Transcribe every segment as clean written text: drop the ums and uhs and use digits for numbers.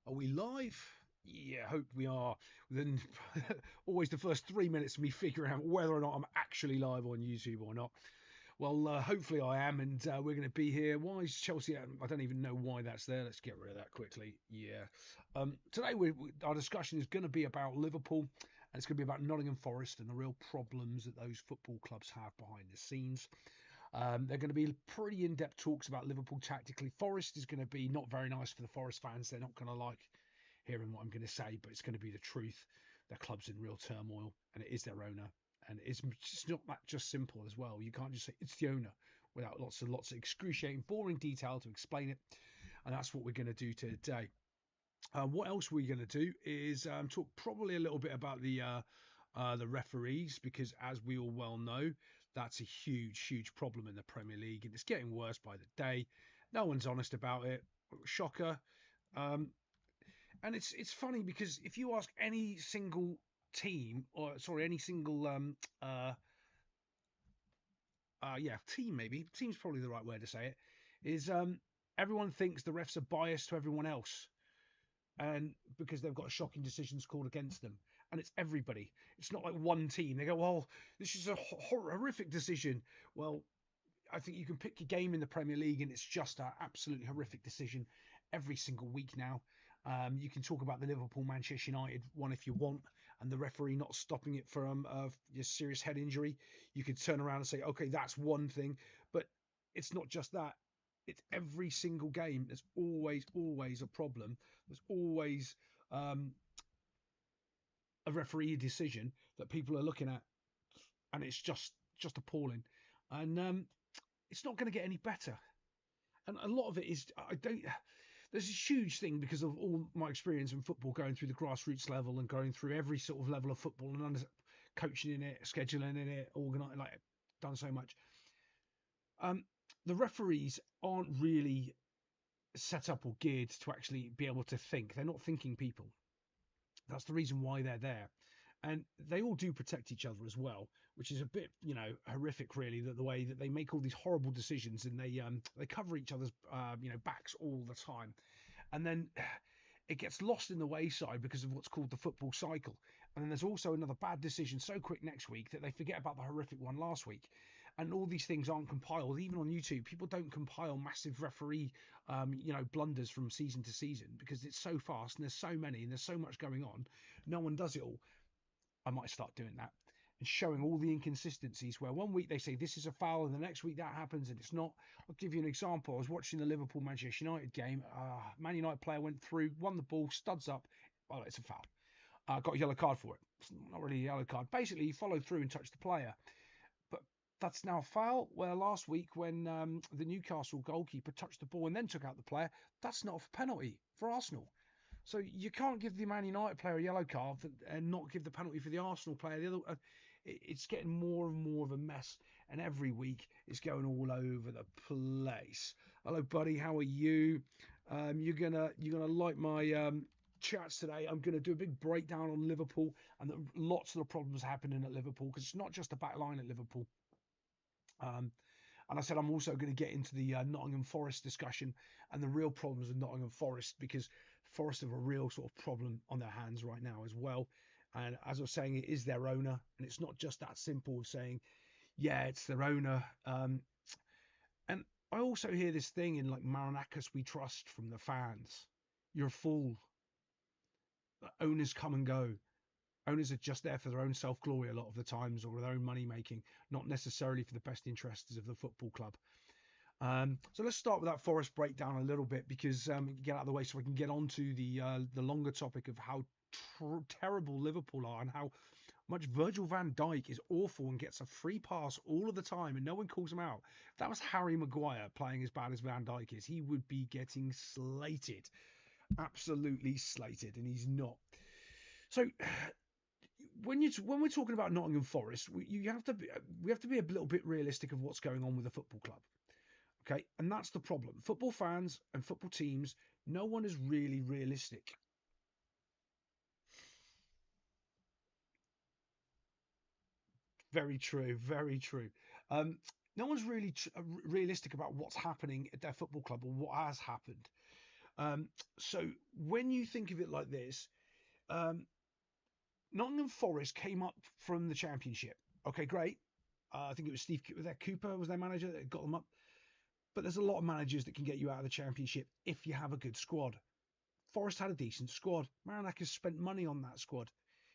Are we live? Yeah, hope we are. Then always the first 3 minutes of me figuring out whether or not I'm actually live on YouTube or not. Well, hopefully I am, and we're going to be here. Why is Chelsea? I don't even know why that's there. Let's get rid of that quickly. Yeah. Today our discussion is going to be about Liverpool, and it's going to be about Nottingham Forest and the real problems that those football clubs have behind the scenes. They're going to be pretty in-depth talks about Liverpool tactically. Forest is going to be not very nice for the Forest fans. They're not going to like hearing what I'm going to say, but it's going to be the truth. Their club's in real turmoil, and it is their owner. And it's just not that just simple as well. You can't just say it's the owner without lots of excruciating, boring detail to explain it. And that's what we're going to do today. What else we're going to do is talk probably a little bit about the referees, because as we all well know, that's a huge problem in the Premier League, and it's getting worse by the day. No one's honest about it. Shocker. And it's funny because if you ask any single team, or sorry, any single team, maybe team's probably the right way to say it, is everyone thinks the refs are biased to everyone else, and because they've got shocking decisions called against them, and it's everybody. It's not like one team. They go, well, this is a horrific decision. Well, I think you can pick your game in the Premier League, and it's just an absolutely horrific decision every single week now. You can talk about the Liverpool Manchester United one if you want, and the referee not stopping it from a serious head injury. You could turn around and say, okay, that's one thing, but it's not just that. It's every single game. There's always a problem. There's always a referee decision that people are looking at, and it's just appalling. And it's not going to get any better. And a lot of it is, there's this huge thing because of all my experience in football, going through the grassroots level and going through every sort of level of football and coaching in it, scheduling in it, organizing, like done so much. The referees aren't really set up or geared to actually be able to think. They're not thinking people. That's the reason why they're there. And they all do protect each other as well, which is a bit, horrific, really, that the way that they make all these horrible decisions, and they cover each other's, backs all the time, and then it gets lost in the wayside because of what's called the football cycle. And then there's also another bad decision so quick next week that they forget about the horrific one last week, and all these things aren't compiled. Even on YouTube, people don't compile massive referee, blunders from season to season because it's so fast and there's so many and there's so much going on. No one does it all. I might start doing that and showing all the inconsistencies where one week they say this is a foul and the next week that happens and it's not. I'll give you an example. I was watching the Liverpool Manchester United game. Man United player went through, won the ball, studs up. Well, it's a foul. Got a yellow card for it. It's not really a yellow card. Basically, he followed through and touched the player. But that's now a foul. Where last week when the Newcastle goalkeeper touched the ball and then took out the player, that's not a penalty for Arsenal. So you can't give the Man United player a yellow card and not give the penalty for the Arsenal player. The other, it's getting more and more of a mess, and every week it's going all over the place. Hello, buddy. How are you? You're gonna like my chats today. I'm gonna do a big breakdown on Liverpool and lots of the problems happening at Liverpool, because it's not just the back line at Liverpool. And I said I'm also going to get into the Nottingham Forest discussion and the real problems with Nottingham Forest, because Forest have a real sort of problem on their hands right now as well. And as I was saying, it is their owner, and it's not just that simple of saying, yeah, it's their owner. And I also hear this thing in like Maranakis we trust from the fans. You're a fool. Owners come and go. Owners are just there for their own self-glory a lot of the times, or their own money making, not necessarily for the best interests of the football club. So let's start with that Forest breakdown a little bit, because get out of the way so we can get on to the longer topic of how terrible Liverpool are and how much Virgil van Dijk is awful and gets a free pass all of the time and no one calls him out. If that was Harry Maguire playing as bad as Van Dijk is, he would be getting slated, absolutely slated, and he's not. So when we're talking about Nottingham Forest, we have to be a little bit realistic of what's going on with the football club. Okay, and that's the problem. Football fans and football teams, no one is really realistic. Very true, very true. No one's really realistic about what's happening at their football club or what has happened. So when you think of it like this, um, Nottingham Forest came up from the Championship. Okay, great. I think it was was that Cooper was their manager that got them up. But there's a lot of managers that can get you out of the Championship if you have a good squad. Forest had a decent squad. Marinakis spent money on that squad.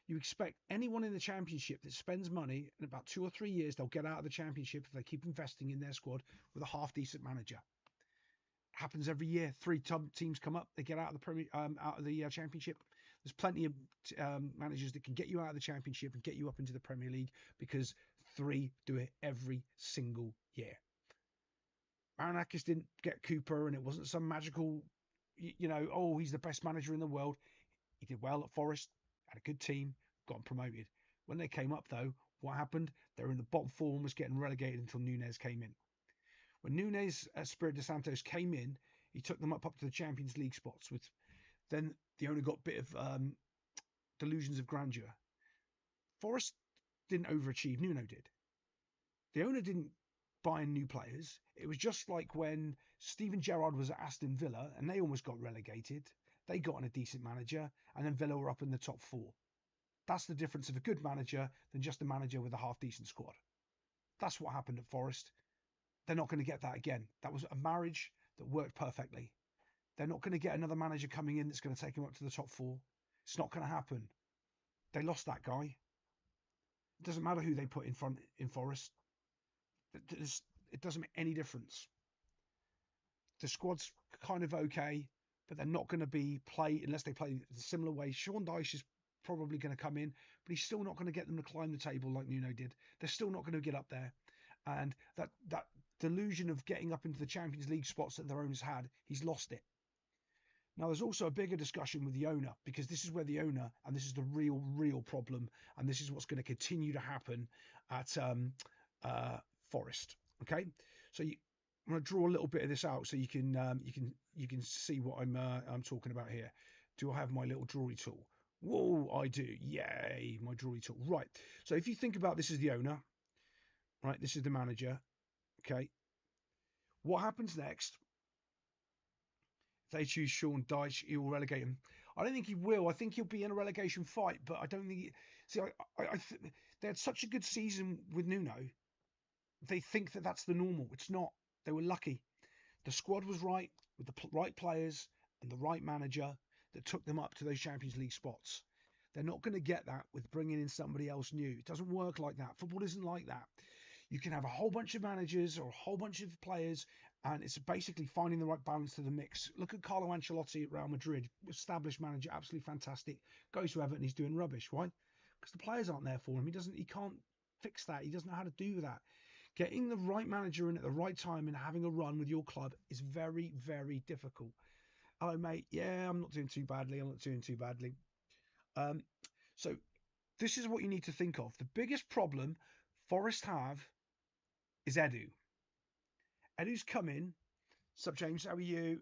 You expect anyone in the Championship that spends money, in about 2 or 3 years, they'll get out of the Championship if they keep investing in their squad with a half decent manager. Happens every year. Three teams come up, they get out of the Championship. There's plenty of managers that can get you out of the Championship and get you up into the Premier League because three do it every single year. Marinakis didn't get Cooper, and it wasn't some magical, oh, he's the best manager in the world. He did well at Forest, had a good team, got promoted. When they came up, though, what happened? They were in the bottom four and was getting relegated until Nunes came in. When Nunes, Espirito Santos came in, he took them up to the Champions League spots. Then the owner got a bit of delusions of grandeur. Forest didn't overachieve, Nuno did. The owner didn't buy in new players. It was just like when Steven Gerrard was at Aston Villa and they almost got relegated. They got on a decent manager and then Villa were up in the top four. That's the difference of a good manager than just a manager with a half-decent squad. That's what happened at Forest. They're not going to get that again. That was a marriage that worked perfectly. They're not going to get another manager coming in that's going to take them up to the top four. It's not going to happen. They lost that guy. It doesn't matter who they put in front in Forest. It doesn't make any difference. The squad's kind of okay, but they're not going to be play unless they play the similar way. Sean Dyche is probably going to come in, but he's still not going to get them to climb the table like Nuno did. They're still not going to get up there. And that delusion of getting up into the Champions League spots that their owners had, he's lost it. Now, there's also a bigger discussion with the owner, because this is where the owner, and this is the real problem, and this is what's going to continue to happen at Forest. Okay, so I'm going to draw a little bit of this out so you can see what I'm talking about here. Do I have my little drawing tool? Whoa, I do. Yay, my drawing tool. Right. So if you think about this as the owner, right, this is the manager. Okay. What happens next? If they choose Sean Dyche, he will relegate him. I don't think he will. I think he'll be in a relegation fight, but I don't think. They had such a good season with Nuno. They think that that's the normal. It's not. They were lucky. The squad was right with the right players and the right manager that took them up to those Champions League spots. They're not going to get that with bringing in somebody else new. It doesn't work like that. Football isn't like that. You can have a whole bunch of managers or a whole bunch of players, and it's basically finding the right balance to the mix. Look at Carlo Ancelotti at Real Madrid, established manager, absolutely fantastic. Goes to Everton, he's doing rubbish. Why? Because the players aren't there for him. He can't fix that. He doesn't know how to do that. Getting the right manager in at the right time and having a run with your club is very, very difficult. Hello, mate. Yeah, I'm not doing too badly. So this is what you need to think of. The biggest problem Forest have is Edu. Edu's come in. Sup, James? How are you?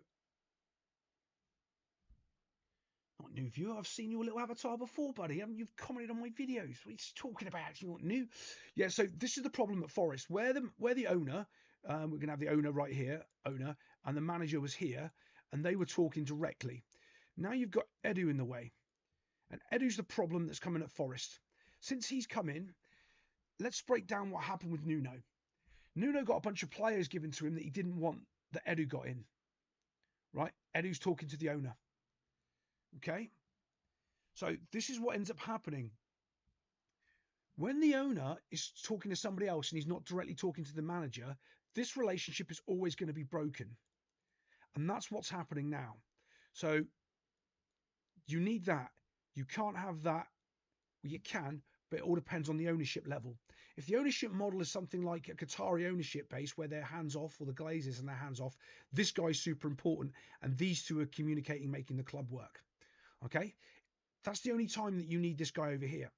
Not new viewer. I've seen your little avatar before, buddy. Haven't you? Commented on my videos. What are you talking about? You not new? Yeah. So this is the problem at Forest, where the owner, we're gonna have the owner right here, owner, and the manager was here, and they were talking directly. Now you've got Edu in the way, and Edu's the problem that's coming at Forest. Since he's come in, let's break down what happened with Nuno. Nuno got a bunch of players given to him that he didn't want, that Edu got in. Right? Edu's talking to the owner. Okay? So this is what ends up happening. When the owner is talking to somebody else and he's not directly talking to the manager, this relationship is always going to be broken. And that's what's happening now. So you need that. You can't have that. Well, you can, but it all depends on the ownership level. If the ownership model is something like a Qatari ownership base where they're hands off, or the Glazers and they're hands off, this guy's super important, and these two are communicating, making the club work. Okay? That's the only time that you need this guy over here.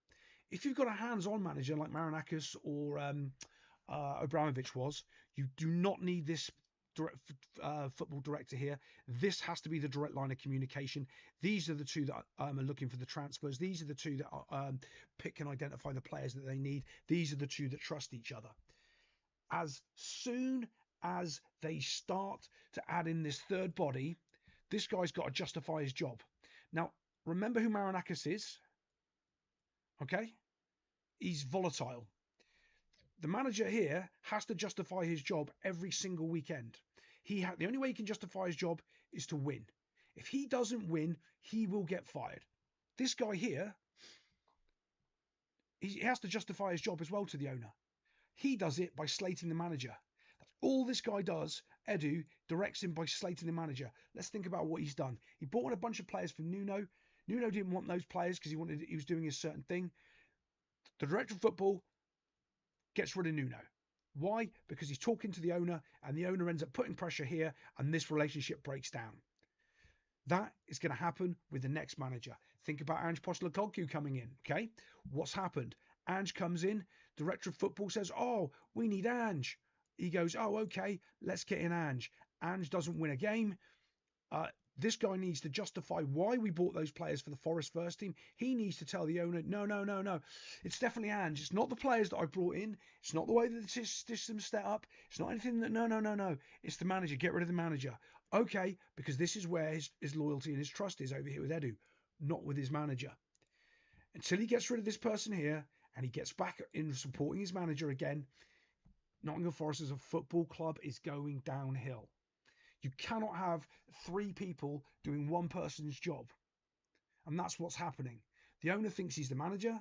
If you've got a hands-on manager like Marinakis or Abramovich was, you do not need this football director here. This has to be the direct line of communication. These are the two that are looking for the transfers. These are the two that pick and identify the players that they need. These are the two that trust each other. As soon as they start to add in this third body, This guy's got to justify his job. Now, remember who Marinakis is? Okay? He's volatile. The manager here has to justify his job every single weekend. The only way he can justify his job is to win. If he doesn't win, he will get fired. This guy here, he has to justify his job as well to the owner. He does it by slating the manager. That's all this guy does. Edu directs him by slating the manager. Let's think about what he's done. He brought in a bunch of players from Nuno. Nuno didn't want those players because he was doing a certain thing. The director of football gets rid of Nuno. Why? Because he's talking to the owner, and the owner ends up putting pressure here, and this relationship breaks down. That is going to happen with the next manager. Think about Ange Postecoglou coming in. Okay, what's happened? Ange comes in. Director of football says, "Oh, we need Ange." He goes, "Oh, okay, let's get in Ange." Ange doesn't win a game. This guy needs to justify why we bought those players for the Forest first team. He needs to tell the owner, no. It's definitely Ange. It's not the players that I brought in. It's not the way that the system's set up. It's not anything that, no. It's the manager. Get rid of the manager. Okay, because this is where his loyalty and his trust is over here with Edu, not with his manager. Until he gets rid of this person here and he gets back in supporting his manager again, Nottingham Forest as a football club is going downhill. You cannot have three people doing one person's job. And that's what's happening. The owner thinks he's the manager.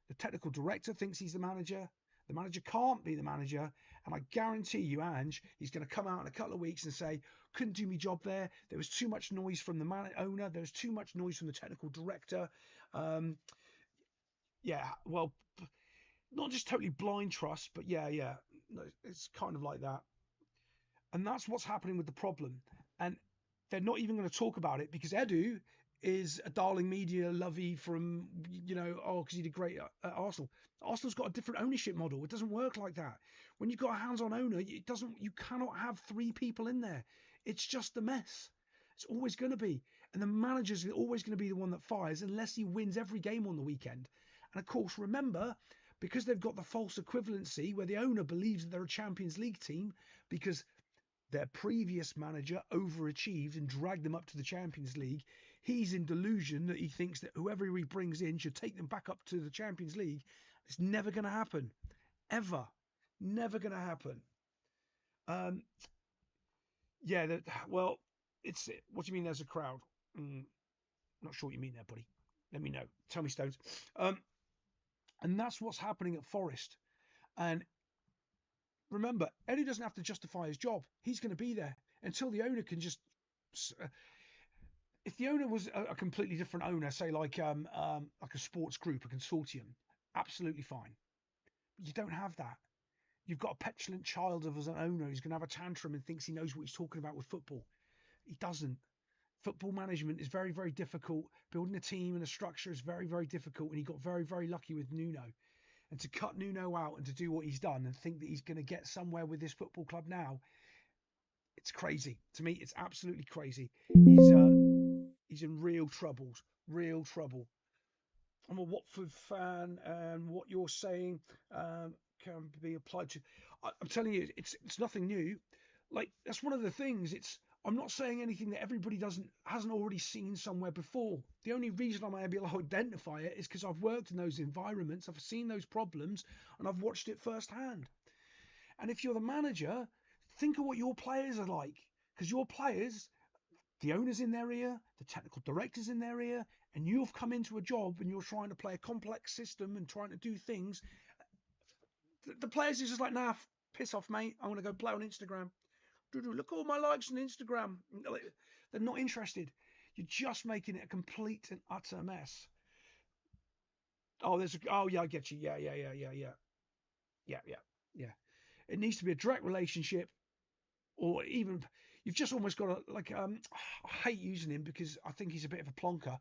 The technical director thinks he's the manager. The manager can't be the manager. And I guarantee you, Ange, he's going to come out in a couple of weeks and say, couldn't do my job there. There was too much noise from the owner. There was too much noise from the technical director. Well, not just totally blind trust, but yeah. No, it's kind of like that. And that's what's happening with the problem. And they're not even going to talk about it because Edu is a darling media lovey from, because he did great at Arsenal. Arsenal's got a different ownership model. It doesn't work like that. When you've got a hands-on owner, you cannot have three people in there. It's just a mess. It's always going to be. And the manager's always going to be the one that fires unless he wins every game on the weekend. And of course, remember, because they've got the false equivalency where the owner believes that they're a Champions League team because their previous manager overachieved and dragged them up to the Champions League. He's in delusion that he thinks that whoever he brings in should take them back up to the Champions League. It's never going to happen. Ever. Never going to happen. What do you mean there's a crowd? Not sure what you mean there, buddy. Let me know. Tell me, Stones. And that's what's happening at Forest. And remember, Eddie doesn't have to justify his job. He's going to be there until the owner can just. If the owner was a completely different owner, say like a sports group, a consortium, absolutely fine. You don't have that. You've got a petulant child as an owner who's going to have a tantrum and thinks he knows what he's talking about with football. He doesn't. Football management is very, very difficult. Building a team and a structure is very, very difficult. And he got very, very lucky with Nuno. And to cut Nuno out and to do what he's done and think that he's going to get somewhere with this football club now, it's crazy. To me, it's absolutely crazy. He's in real trouble. I'm a Watford fan, and what you're saying can be applied to. I'm telling you, it's nothing new. Like, that's one of the things. I'm not saying anything that everybody hasn't already seen somewhere before. The only reason I may be able to identify it is because I've worked in those environments, I've seen those problems, and I've watched it firsthand. And if you're the manager, think of what your players are like, because your players, the owner's in their ear, the technical director's in their ear, and you've come into a job and you're trying to play a complex system and trying to do things. The players are just like, nah, piss off, mate. I want to go play on Instagram. Look at all my likes on Instagram. They're not interested. You're just making it a complete and utter mess. I get you. Yeah. It needs to be a direct relationship, or even you've just almost got to I hate using him because I think he's a bit of a plonker.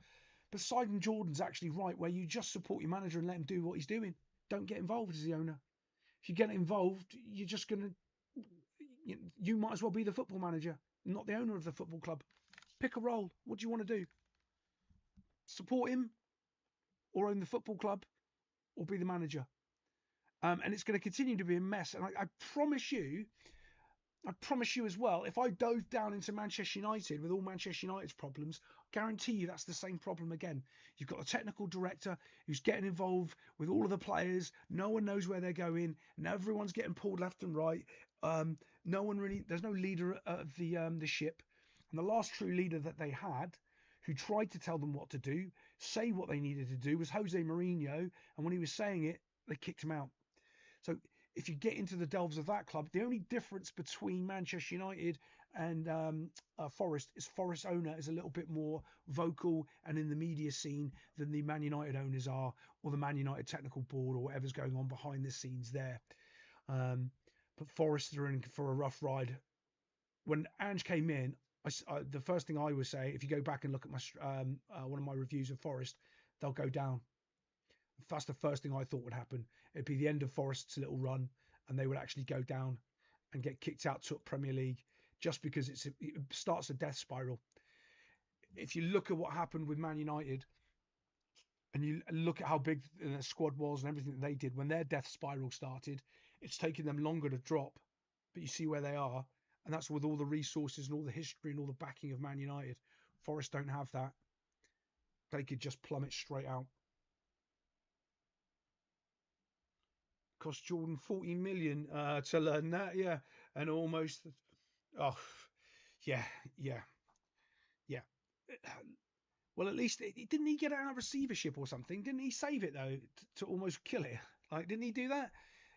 But Sidon Jordan's actually right, where you just support your manager and let him do what he's doing. Don't get involved as the owner. If you get involved, you're just going to. You might as well be the football manager, not the owner of the football club. Pick a role. What do you want to do? Support him, or own the football club, or be the manager. And it's going to continue to be a mess. And I promise you, I promise you as well, if I dove down into Manchester United with all Manchester United's problems, guarantee you that's the same problem again. You've got a technical director who's getting involved with all of the players. No one knows where they're going, and everyone's getting pulled left and right. No one really. There's no leader of the ship, and the last true leader that they had, who tried to tell them what to do, say what they needed to do, was Jose Mourinho. And when he was saying it, they kicked him out. So if you get into the delves of that club, the only difference between Manchester United and Forest is Forest owner is a little bit more vocal and in the media scene than the Man United owners are, or the Man United technical board, or whatever's going on behind the scenes there. But Forest are in for a rough ride. When Ange came in, the first thing I would say, if you go back and look at my one of my reviews of Forest, they'll go down. That's the first thing I thought would happen. It'd be the end of Forest's little run, and they would actually go down and get kicked out to Premier League, just because it starts a death spiral. If you look at what happened with Man United, and you look at how big the squad was and everything that they did when their death spiral started, it's taken them longer to drop, but you see where they are, and that's with all the resources and all the history and all the backing of Man United. Forest don't have that. They could just plummet straight out. Cost Jordan 40 million to learn that, yeah, and almost, oh, yeah, yeah, yeah. Well, at least didn't he get out of receivership or something? Didn't he save it though to almost kill it? Like, didn't he do that?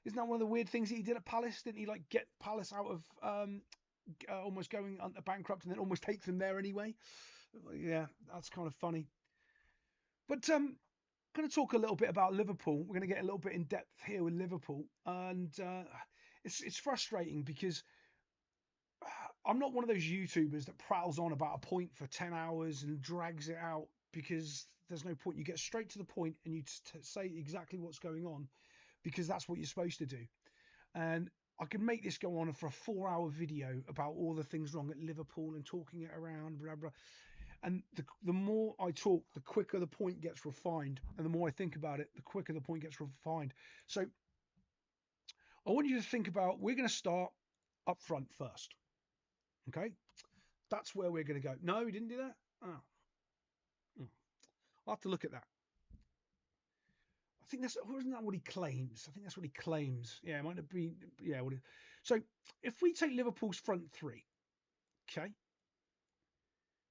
Isn't that one of the weird things that he did at Palace? Didn't he like get Palace out of almost going under bankrupt and then almost take them there anyway? Yeah, that's kind of funny. But going to talk a little bit about Liverpool. We're going to get a little bit in depth here with Liverpool, and it's frustrating because I'm not one of those YouTubers that prattles on about a point for 10 hours and drags it out, because there's no point. You get straight to the point and you say exactly what's going on, because that's what you're supposed to do. And I could make this go on for a 4-hour video about all the things wrong at Liverpool and talking it around, blah, blah. And the more I talk, the quicker the point gets refined. And the more I think about it, the quicker the point gets refined. So I want you to think about, we're going to start up front first. Okay? That's where we're going to go. No, we didn't do that? Oh. I'll have to look at that. I think wasn't that what he claims? I think that's what he claims. Yeah, it might have been. Yeah. So if we take Liverpool's front three, okay,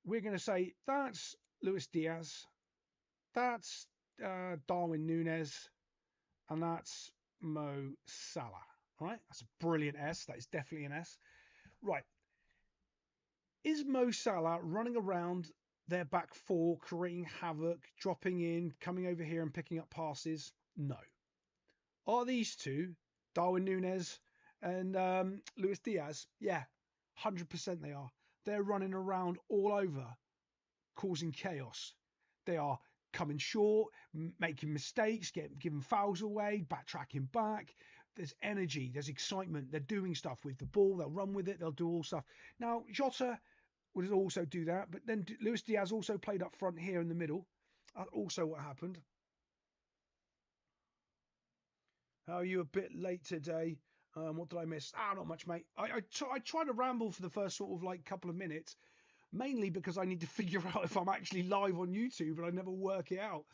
we're going to say that's Luis Diaz, that's Darwin Núñez, and that's Mo Salah. Right? That's a brilliant S. That is definitely an S. Right. Is Mo Salah running around their back four, creating havoc, dropping in, coming over here and picking up passes? No. Are these two, Darwin Núñez and Luis Diaz? Yeah, 100% they are. They're running around all over, causing chaos. They are coming short, making mistakes, giving fouls away, backtracking back. There's energy, there's excitement. They're doing stuff with the ball. They'll run with it. They'll do all stuff. Now, Jota would also do that, but then Luis Diaz also played up front here in the middle. Also what happened. How are you a bit late today? What did I miss? Not much, mate. I try to ramble for the first sort of like couple of minutes, mainly because I need to figure out if I'm actually live on YouTube, and I never work it out.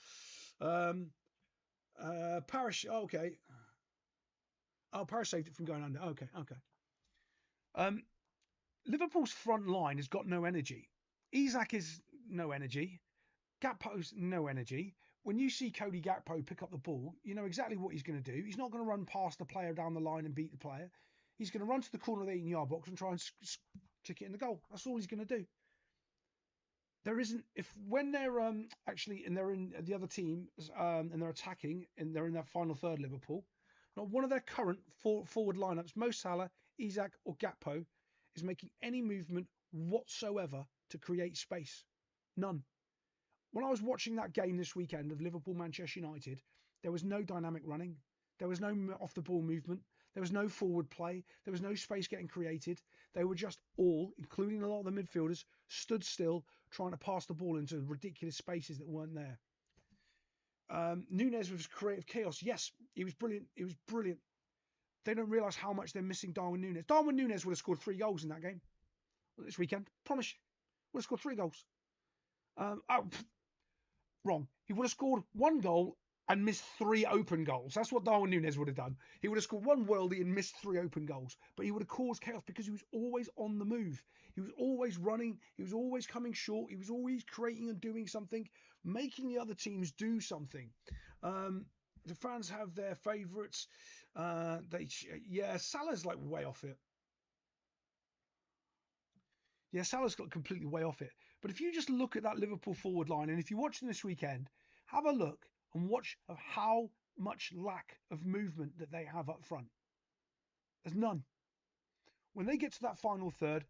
Parish, okay. Oh, Parish saved it from going under. Okay. Liverpool's front line has got no energy. Isak is no energy. Gakpo's no energy. When you see Cody Gakpo pick up the ball, you know exactly what he's going to do. He's not going to run past the player down the line and beat the player. He's going to run to the corner of the 18-yard box and try and kick it in the goal. That's all he's going to do. There isn't, when they're actually, and they're in the other team and they're attacking and they're in that final third, Liverpool, not one of their current forward lineups, Mo Salah, Isak or Gakpo, is making any movement whatsoever to create space. None. When I was watching that game this weekend of Liverpool-Manchester United, there was no dynamic running. There was no off-the-ball movement. There was no forward play. There was no space getting created. They were just all, including a lot of the midfielders, stood still trying to pass the ball into ridiculous spaces that weren't there. Núñez was creative chaos. Yes, he was brilliant. He was brilliant. They don't realise how much they're missing Darwin Núñez. Darwin Núñez would have scored 3 goals in that game this weekend. Promise you. Would have scored 3 goals. Wrong. He would have scored 1 goal and missed 3 open goals. That's what Darwin Núñez would have done. He would have scored 1 worldie and missed 3 open goals. But he would have caused chaos because he was always on the move. He was always running. He was always coming short. He was always creating and doing something, making the other teams do something. The fans have their favourites. Salah's like way off it. Yeah, Salah's got completely way off it. But if you just look at that Liverpool forward line, and if you're watching this weekend, have a look and watch of how much lack of movement that they have up front. There's none. When they get to that final third,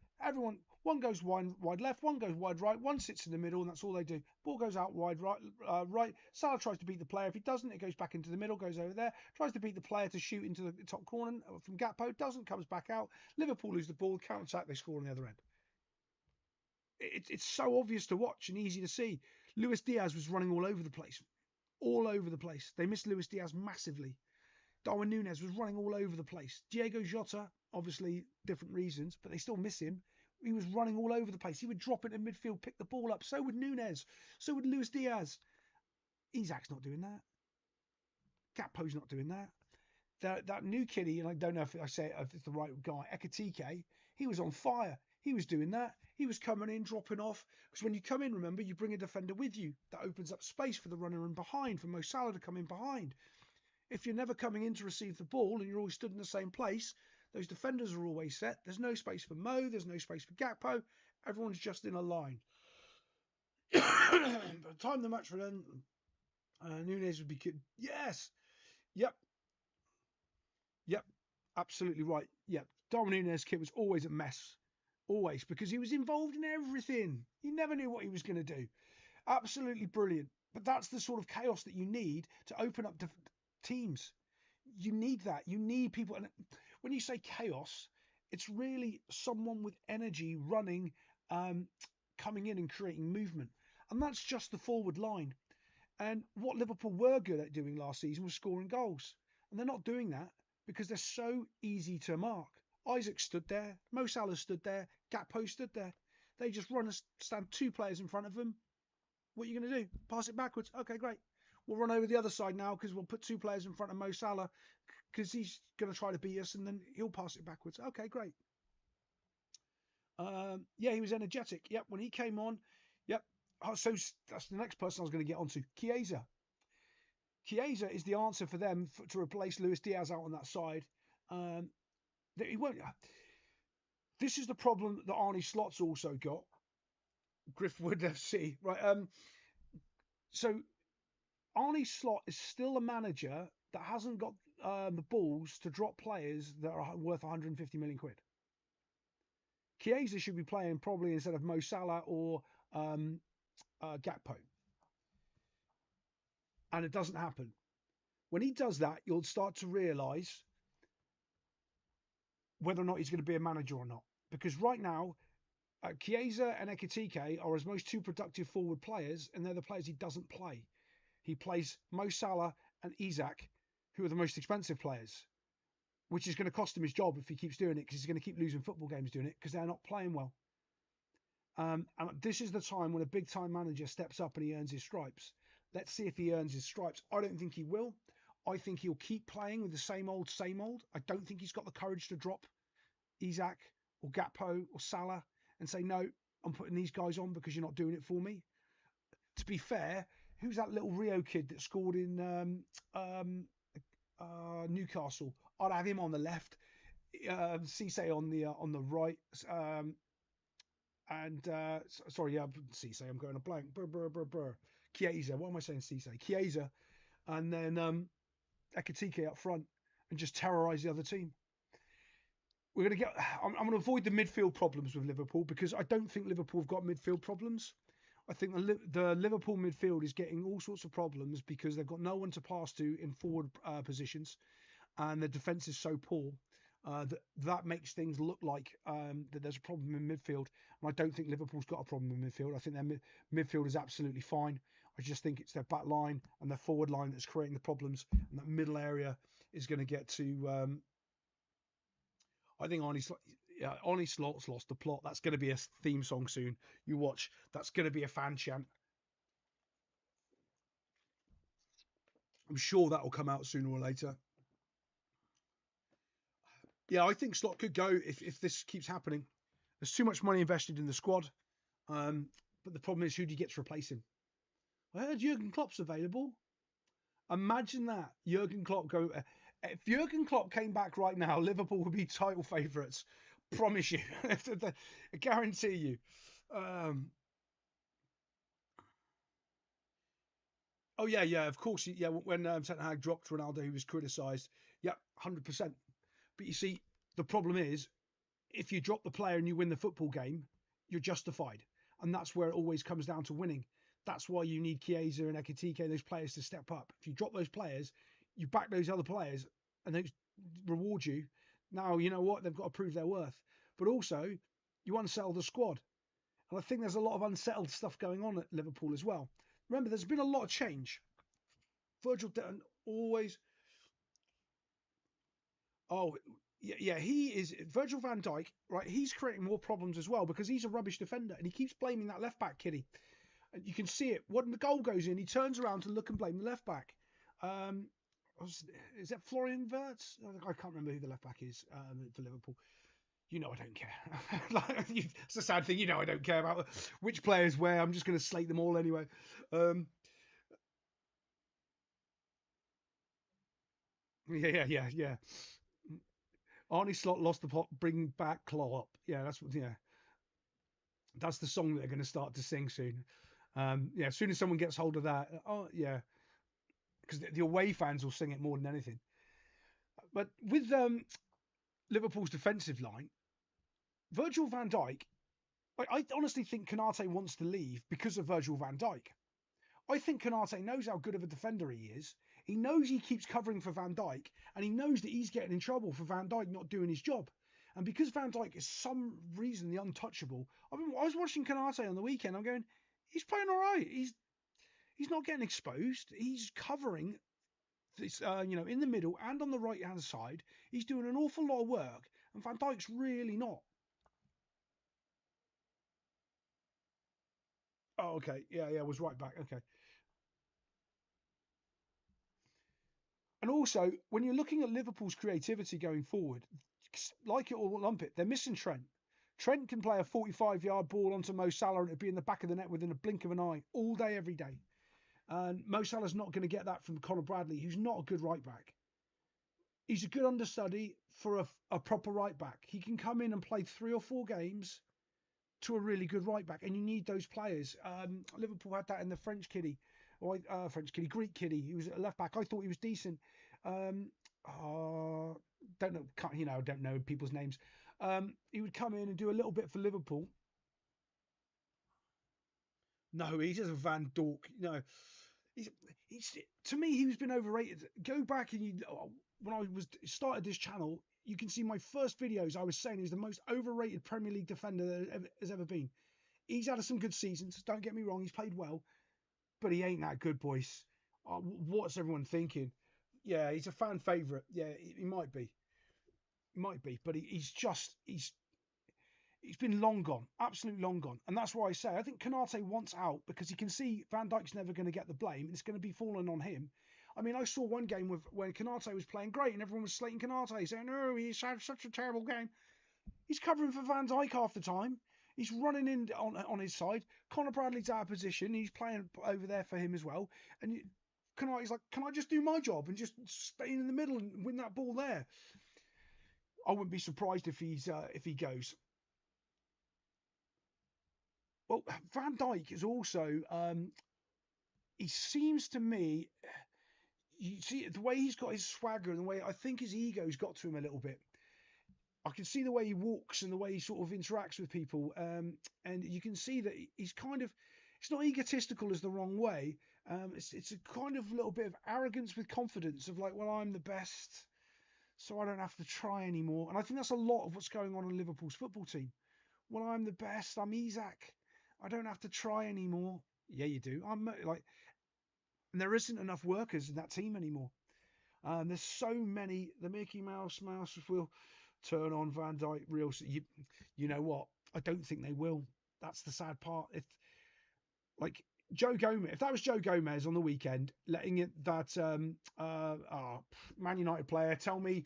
one goes wide left, one goes wide right, one sits in the middle, and that's all they do. Ball goes out wide right. Salah tries to beat the player. If he doesn't, it goes back into the middle, goes over there, tries to beat the player to shoot into the top corner from Gakpo, doesn't, comes back out. Liverpool lose the ball, counter attack, they score on the other end. It's so obvious to watch and easy to see. Luis Diaz was running all over the place. All over the place. They missed Luis Diaz massively. Darwin Núñez was running all over the place. Diego Jota, obviously different reasons, but they still miss him. He was running all over the place. He would drop it in midfield, pick the ball up. So would Núñez. So would Luis Diaz. Isak's not doing that. Gakpo's not doing that. That new kiddie, and I don't know if I say it, if it's the right guy, Ekitike, he was on fire. He was doing that. He was coming in, dropping off. Because when you come in, remember, you bring a defender with you. That opens up space for the runner in behind, for Mo Salah to come in behind. If you're never coming in to receive the ball and you're always stood in the same place, those defenders are always set. There's no space for Mo. There's no space for Gakpo. Everyone's just in a line. By the time the match would end, Núñez would be good. Yes. Yep. Absolutely right. Yep. Darwin Núñez kit was always a mess. Always. Because he was involved in everything. You never knew what he was going to do. Absolutely brilliant. But that's the sort of chaos that you need to open up teams. You need that. You need people. And when you say chaos, it's really someone with energy running, coming in and creating movement. And that's just the forward line. And what Liverpool were good at doing last season was scoring goals. And they're not doing that because they're so easy to mark. Isaac stood there. Mo Salah stood there. Gakpo stood there. They just stand 2 players in front of them. What are you going to do? Pass it backwards. Okay, great. We'll run over the other side now because we'll put 2 players in front of Mo Salah because he's going to try to beat us and then he'll pass it backwards. Okay, great. He was energetic. Yep, when he came on. Yep. So that's the next person I was going to get onto. Chiesa. Chiesa is the answer for them to replace Luis Diaz out on that side. He won't. This is the problem that Arne Slot's also got. Griffwood FC, right? So Arne Slot is still a manager that hasn't got the balls to drop players that are worth 150 million quid. Chiesa should be playing probably instead of Mo Salah or Gakpo. And it doesn't happen. When he does that, you'll start to realise whether or not he's going to be a manager or not. Because right now, Chiesa and Ekitike are his most 2 productive forward players, and they're the players he doesn't play. He plays Mo Salah and Isak, who are the most expensive players, which is going to cost him his job if he keeps doing it, because he's going to keep losing football games doing it, because they're not playing well. And this is the time when a big-time manager steps up and he earns his stripes. Let's see if he earns his stripes. I don't think he will. I think he'll keep playing with the same old, same old. I don't think he's got the courage to drop Isak or Gakpo or Salah and say, no, I'm putting these guys on because you're not doing it for me. To be fair, who's that little Rio kid that scored in Newcastle? I'd have him on the left, Cisse on the right, Cisse, I'm going a blank. Chiesa, what am I saying? Cisse, Chiesa, and then Ekitike up front and just terrorise the other team. I'm going to avoid the midfield problems with Liverpool because I don't think Liverpool have got midfield problems. I think the Liverpool midfield is getting all sorts of problems because they've got no one to pass to in forward positions, and the defence is so poor that makes things look like that there's a problem in midfield. And I don't think Liverpool's got a problem in midfield. I think their midfield is absolutely fine. I just think it's their back line and their forward line that's creating the problems, and that middle area is going to get to I think Arnie Slot's lost the plot. That's going to be a theme song soon. You watch. That's going to be a fan chant. I'm sure that will come out sooner or later. Yeah, I think Slot could go if this keeps happening. There's too much money invested in the squad. But the problem is, who do you get to replace him? I heard Jurgen Klopp's available. Imagine that. Jurgen Klopp go. If Jurgen Klopp came back right now, Liverpool would be title favourites. Promise you. I guarantee you. Um, oh yeah, yeah. Of course, yeah. When Ten Hag dropped Ronaldo, he was criticised. Yeah, 100%. But you see, the problem is, if you drop the player and you win the football game, you're justified, and that's where it always comes down to winning. That's why you need Chiesa and Ekitike, those players, to step up. If you drop those players, you back those other players, and they reward you. Now you know what they've got to prove their worth, but also you unsettle the squad, and I think there's a lot of unsettled stuff going on at Liverpool as well. Remember, there's been a lot of change. Virgil Dutton always. Oh, yeah, yeah, he is Virgil van Dijk, right? He's creating more problems as well because he's a rubbish defender and he keeps blaming that left back kiddie. And you can see it when the goal goes in. He turns around to look and blame the left back. Um, is that Florian Wirtz? I can't remember who the left back is for Liverpool. You know I don't care. Like, it's a sad thing. You know I don't care about which players where. I'm just going to slate them all anyway. Um, yeah, yeah, yeah. Arnie Slot lost the pot. Bring back Klopp. Yeah, that's what. Yeah, that's the song that they're going to start to sing soon. Yeah, as soon as someone gets hold of that, oh yeah, because the away fans will sing it more than anything. But with Liverpool's defensive line, Virgil van Dijk, I honestly think Konate wants to leave because of Virgil van Dijk. I think Konate knows how good of a defender he is. He knows he keeps covering for Van Dijk, and he knows that he's getting in trouble for Van Dijk not doing his job. And because Van Dijk is some reason the untouchable, I was watching Konate on the weekend. I'm going, he's playing all right. He's not getting exposed. He's covering this, in the middle and on the right hand side. He's doing an awful lot of work, and Van Dijk's really not. Oh, okay. Yeah, yeah, was right back. Okay. And also, when you're looking at Liverpool's creativity going forward, like it or lump it, they're missing Trent. Trent can play a 45-yard ball onto Mo Salah and it'd be in the back of the net within a blink of an eye all day, every day. And Mo Salah's not going to get that from Conor Bradley, who's not a good right back. He's a good understudy for a proper right back. He can come in and play 3 or 4 games to a really good right back, and you need those players. Liverpool had that in the Greek kiddie. He was a left back. I thought he was decent. Don't know, don't know people's names. He would come in and do a little bit for Liverpool. No, he's just a Van Dork. No, he's, he's to me he's been overrated. Go back and when I was started this channel, you can see my first videos. I was saying he's the most overrated Premier League defender that has ever been. He's had some good seasons. Don't get me wrong, he's played well, but he ain't that good, boys. What's everyone thinking? Yeah, he's a fan favourite. Yeah, he might be. He might be, but he's been long gone, absolutely long gone, and that's why I say I think Konate wants out because he can see Van Dijk's never going to get the blame. It's going to be falling on him. I mean, I saw one game when Konate was playing great and everyone was slating Konate, saying, "Oh, he's had such a terrible game." He's covering for Van Dijk half the time. He's running in on his side. Conor Bradley's out of position. He's playing over there for him as well. And Konate's like, "Can I just do my job and just stay in the middle and win that ball there?" I wouldn't be surprised if he goes. Well, Van Dijk is also. He seems to me. You see the way he's got his swagger and the way I think his ego's got to him a little bit. I can see the way he walks and the way he sort of interacts with people, and you can see that he's kind of. It's not egotistical as the wrong way. It's a kind of little bit of arrogance with confidence of like, well, I'm the best, so I don't have to try anymore. And I think that's a lot of what's going on in Liverpool's football team. Well, I'm the best. I'm Isaac. I don't have to try anymore. Yeah, you do. I'm like, and there isn't enough workers in that team anymore. There's so many. The Mickey Mouse will turn on Van Dijk real. You know what? I don't think they will. That's the sad part. If like Joe Gomez, if that was Joe Gomez on the weekend, letting it that Man United player, tell me,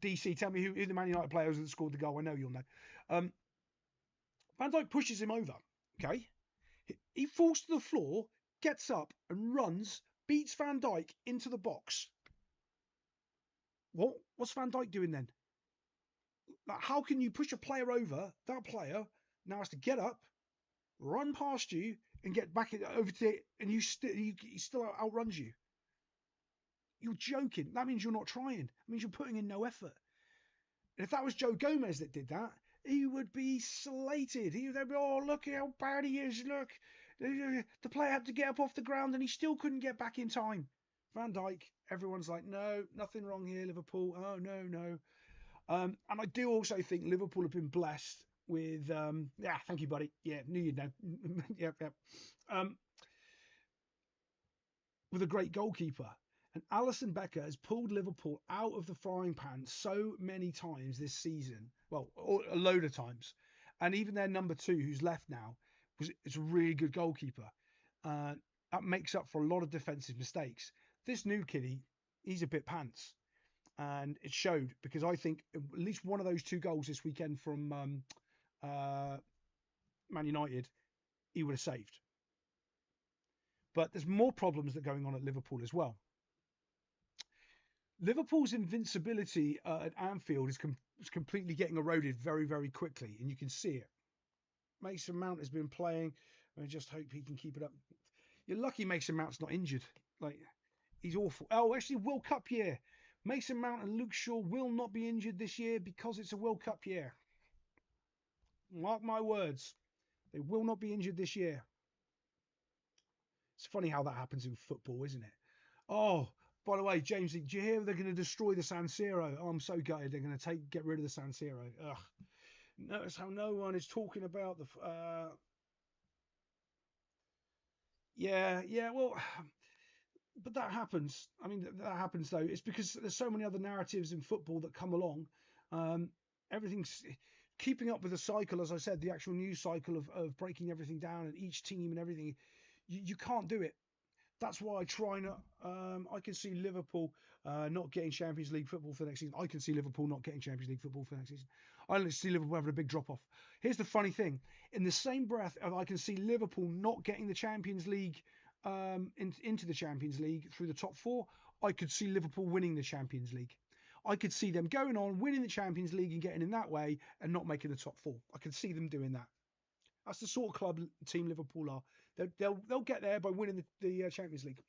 DC, tell me who the Man United player was that scored the goal. I know you'll know. Um, Van Dijk pushes him over. Okay, he falls to the floor, gets up and runs, beats Van Dijk into the box. What's Van Dijk doing then? Like, how can you push a player over? That player now has to get up, run past you, and get back over to it, and he still outruns you. You're joking. That means you're not trying. That means you're putting in no effort. And if that was Joe Gomez that did that, he would be slated. They'd be, oh, look how bad he is. Look, the player had to get up off the ground, and he still couldn't get back in time. Van Dijk, everyone's like, no, nothing wrong here, Liverpool. Oh, no, no. And I do also think Liverpool have been blessed with, yeah, thank you, buddy. Yeah, knew you'd know. Yep, yep. With a great goalkeeper. And Alisson Becker has pulled Liverpool out of the frying pan so many times this season. Well, a load of times. And even their number 2, who's left now, is a really good goalkeeper. That makes up for a lot of defensive mistakes. This new kiddie, he's a bit pants. And it showed, because I think at least one of those 2 goals this weekend from Man United, he would have saved. But there's more problems that are going on at Liverpool as well. Liverpool's invincibility at Anfield is completely getting eroded very, very quickly, and you can see it. Mason Mount has been playing. I just hope he can keep it up. You're lucky Mason Mount's not injured. Like, he's awful. Oh, actually, World Cup year. Mason Mount and Luke Shaw will not be injured this year because it's a World Cup year. Mark my words. They will not be injured this year. It's funny how that happens in football, isn't it? Oh, by the way, James, do you hear they're going to destroy the San Siro? Oh, I'm so gutted. They're going to get rid of the San Siro. Ugh. Notice how no one is talking about the. Yeah. Well, but that happens. I mean, that happens though. It's because there's so many other narratives in football that come along. Everything's keeping up with the cycle, as I said, the actual news cycle of breaking everything down and each team and everything. You can't do it. That's why I try not. I can see Liverpool not getting Champions League football for next season. I can see Liverpool not getting Champions League football for next season. I don't see Liverpool having a big drop off. Here's the funny thing: in the same breath, I can see Liverpool not getting the Champions League into the Champions League through the top 4. I could see Liverpool winning the Champions League. I could see them going on, winning the Champions League and getting in that way and not making the top 4. I could see them doing that. That's the sort of club team Liverpool are. They'll get there by winning the Champions League.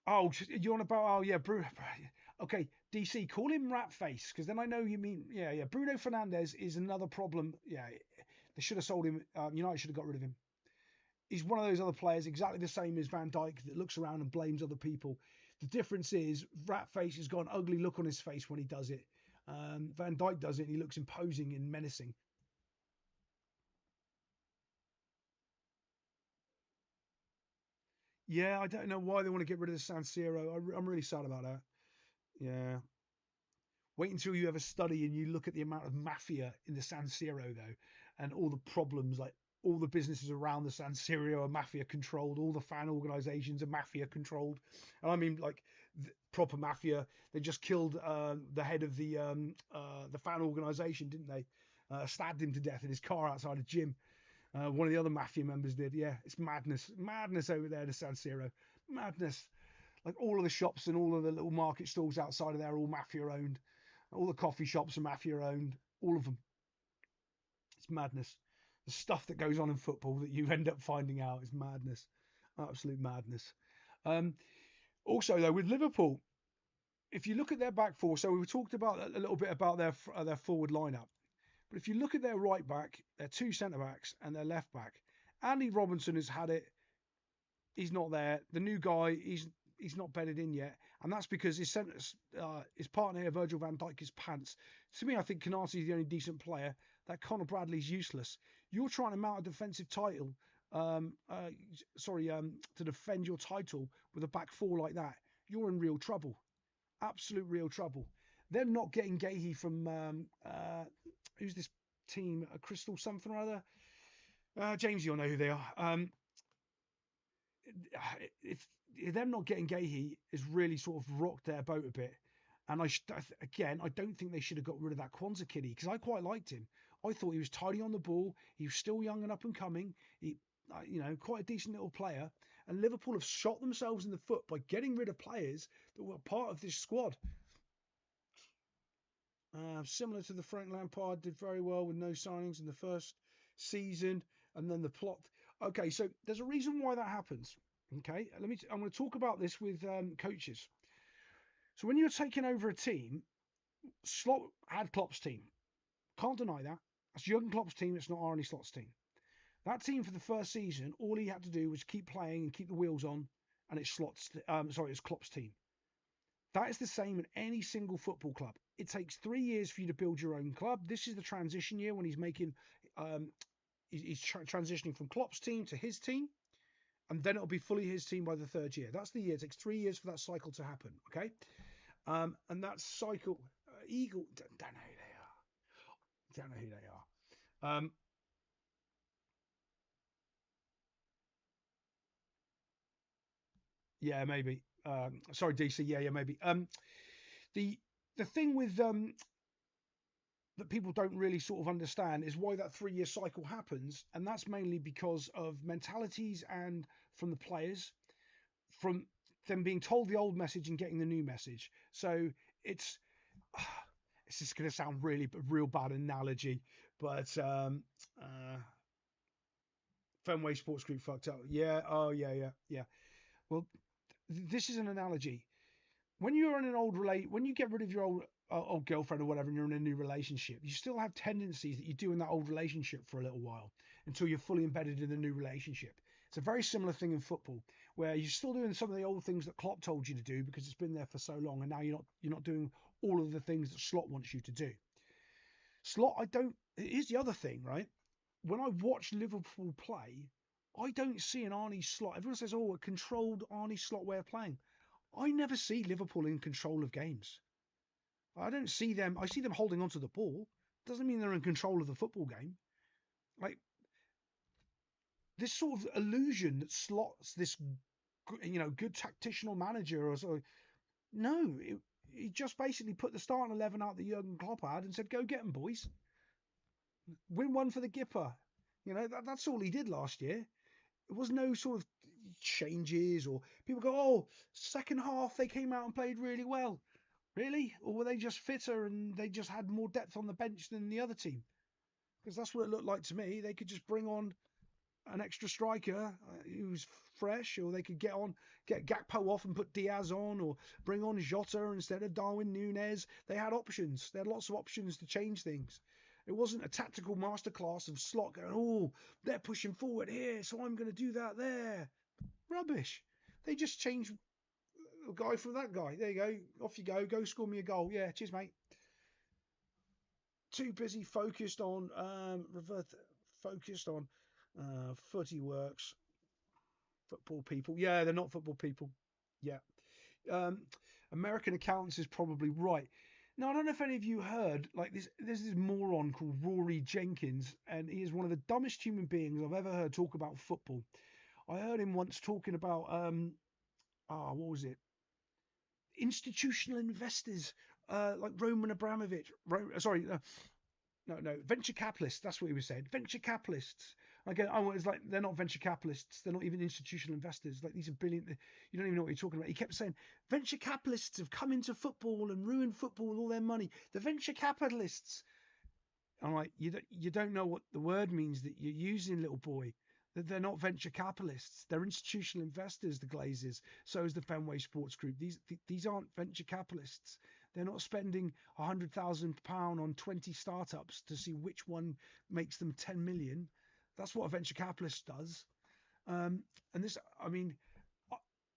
Oh, you're on about, oh yeah, Bruno. Okay, DC, call him Rat Face, because then I know you mean, yeah. Bruno Fernandes is another problem. Yeah, they should have sold him. United should have got rid of him. He's one of those other players, exactly the same as Van Dijk, that looks around and blames other people. The difference is Rat Face has got an ugly look on his face when he does it. Van Dijk does it and he looks imposing and menacing. Yeah, I don't know why they want to get rid of the San Siro. I'm really sad about that. Yeah. Wait until you have a study and you look at the amount of mafia in the San Siro, though, and all the problems. Like, all the businesses around the San Siro are mafia controlled. All the fan organizations are mafia controlled. And I mean, like, proper mafia. They just killed the head of the fan organization, didn't they? Stabbed him to death in his car outside a gym. One of the other mafia members did. Yeah, it's madness over there, the San Siro. Madness. Like, all of the shops and all of the little market stalls outside of there are all mafia owned. All the coffee shops are mafia owned. All of them. It's madness. The stuff that goes on in football that you end up finding out is madness. Absolute madness. Um, Also, though, with Liverpool, if you look at their back four, so we talked about a little bit about their forward lineup. But if you look at their right back, their 2 centre backs, and their left back, Andy Robinson has had it. He's not there. The new guy, he's not bedded in yet, and that's because his partner here, Virgil van Dijk, is pants. To me, I think Canati is the only decent player. That Conor Bradley's useless. You're trying to mount a defensive title sorry, to defend your title with a back four like that, you're in real trouble. Absolute real trouble. Them not getting Gahey from who's this team? Crystal something or other. James, you'll know who they are. If them not getting Gahey has really sort of rocked their boat a bit. And again, I don't think they should have got rid of that Kwanzaa kiddie because I quite liked him. I thought he was tidy on the ball. He was still young and up and coming. He, quite a decent little player. And Liverpool have shot themselves in the foot by getting rid of players that were part of this squad. Similar to the Frank Lampard did very well with no signings in the first season, and then the plot. Okay, so there's a reason why that happens. Okay, I'm going to talk about this with coaches. So when you're taking over a team, Slot had Klopp's team. Can't deny that. That's Jurgen Klopp's team. It's not Arne Slot's team. That team for the first season, all he had to do was keep playing and keep the wheels on, and it's it's Klopp's team. That is the same in any single football club. It takes 3 years for you to build your own club. This is the transition year when he's making, transitioning from Klopp's team to his team, and then it'll be fully his team by the third year. That's the year. It takes 3 years for that cycle to happen. Okay, and that cycle, Eagle, don't know who they are. Don't know who they are. Yeah, maybe. Sorry, DC. Yeah, maybe. The the thing with that people don't really sort of understand is why that 3 year cycle happens, and that's mainly because of mentalities and from the players, from them being told the old message and getting the new message. So it's it's just going to sound really real bad analogy, but Fenway Sports Group fucked up. Yeah. Oh yeah, yeah, yeah. Well, this is an analogy. When you're in an when you get rid of your old girlfriend or whatever, and you're in a new relationship, you still have tendencies that you do in that old relationship for a little while until you're fully embedded in the new relationship. It's a very similar thing in football, where you're still doing some of the old things that Klopp told you to do because it's been there for so long, and now you're not doing all of the things that Slot wants you to do. Slot, I don't. Here's the other thing, right? When I watch Liverpool play, I don't see an Arnie Slot. Everyone says, "Oh, a controlled Arnie Slot way of playing." I never see Liverpool in control of games. I don't see them. I see them holding onto the ball. Doesn't mean they're in control of the football game. Like this sort of illusion that Slots this, good tactician manager or so. No, he just basically put the starting 11 out that Jurgen Klopp had and said, "Go get them, boys. Win one for the Gipper." That's all he did last year. It was no sort of changes or people go, "Oh, second half they came out and played really well." Really? Or were they just fitter and they just had more depth on the bench than the other team? Because that's what it looked like to me. They could just bring on an extra striker who's fresh, or they could get Gakpo off and put Diaz on, or bring on Jota instead of Darwin Núñez. They had options. They had lots of options to change things. It wasn't a tactical masterclass of Slot going, "Oh, they're pushing forward here, so I'm going to do that there." Rubbish. They just changed a guy from that guy. There you go. Off you go. Go score me a goal. Yeah, cheers, mate. Too busy focused on footy works. Football people. Yeah, they're not football people. Yeah. Um, American accountants is probably right. Now, I don't know if any of you heard, like this, there's this moron called Rory Jenkins, and he is one of the dumbest human beings I've ever heard talk about football. I heard him once talking about, what was it? Institutional investors, like Roman Abramovich. No, venture capitalists. That's what he was saying. Venture capitalists. Again, it's like they're not venture capitalists. They're not even institutional investors. Like these are billion. You don't even know what you're talking about. He kept saying venture capitalists have come into football and ruined football with all their money. The venture capitalists. I'm like, you don't know what the word means that you're using, little boy. That they're not venture capitalists. They're institutional investors. The Glazers. So is the Fenway Sports Group. These aren't venture capitalists. They're not spending £100,000 on 20 startups to see which one makes them 10 million. That's what a venture capitalist does. And this, I mean,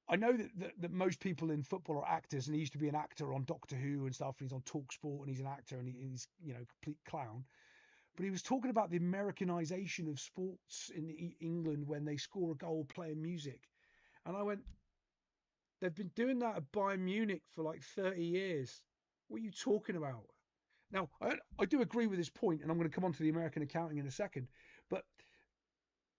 I know that most people in football are actors, and he used to be an actor on Doctor Who and stuff. And he's on Talk Sport, and he's an actor, and he's complete clown. but he was talking about the Americanization of sports in England when they score a goal playing music. And I went, they've been doing that at Bayern Munich for like 30 years. What are you talking about? Now, I do agree with his point, and I'm going to come on to the American accounting in a second, but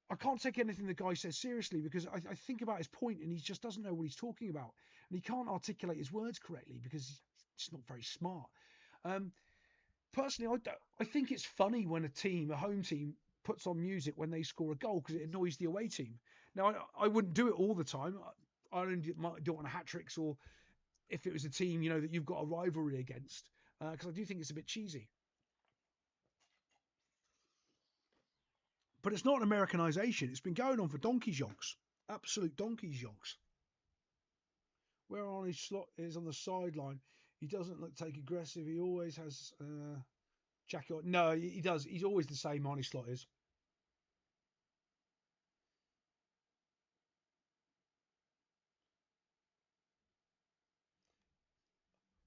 I can't take anything the guy says seriously because I think about his point and he just doesn't know what he's talking about. And he can't articulate his words correctly because he's not very smart. Um, Personally, I think it's funny when a home team, puts on music when they score a goal because it annoys the away team. Now, I wouldn't do it all the time. I only might do it on hat tricks or if it was a team, that you've got a rivalry against, because I do think it's a bit cheesy. But it's not an Americanization. It's been going on for donkey's yonks. Absolute donkey's yonks. Where Arnie Slot is on the sideline, he doesn't look take aggressive. He always has jacket on. No, he does. He's always the same, Arnie Slot is.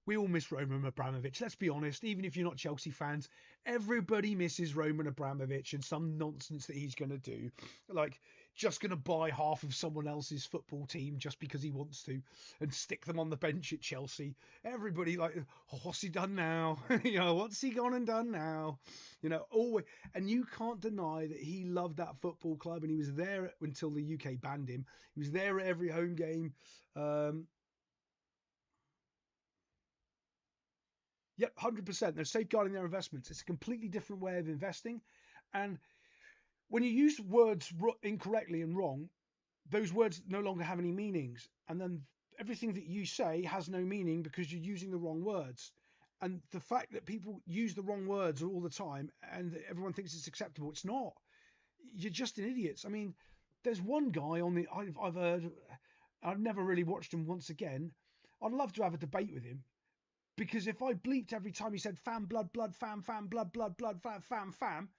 We all miss Roman Abramovich. Let's be honest. Even if you're not Chelsea fans, everybody misses Roman Abramovich and some nonsense that he's going to do. Like, just going to buy half of someone else's football team just because he wants to and stick them on the bench at Chelsea. Everybody, like, oh, what's he done now? What's he gone and done now? Always. And you can't deny that he loved that football club and he was there until the UK banned him. He was there at every home game. Yep, 100%. They're safeguarding their investments. It's a completely different way of investing. And when you use words incorrectly and wrong, those words no longer have any meanings. And then everything that you say has no meaning because you're using the wrong words. And the fact that people use the wrong words all the time and everyone thinks it's acceptable, it's not. You're just an idiot. I mean, there's one guy on the I've heard. I've never really watched him once again. I'd love to have a debate with him because if I bleeped every time he said fam, blood, blood, fam, blood, blood, blood, fam,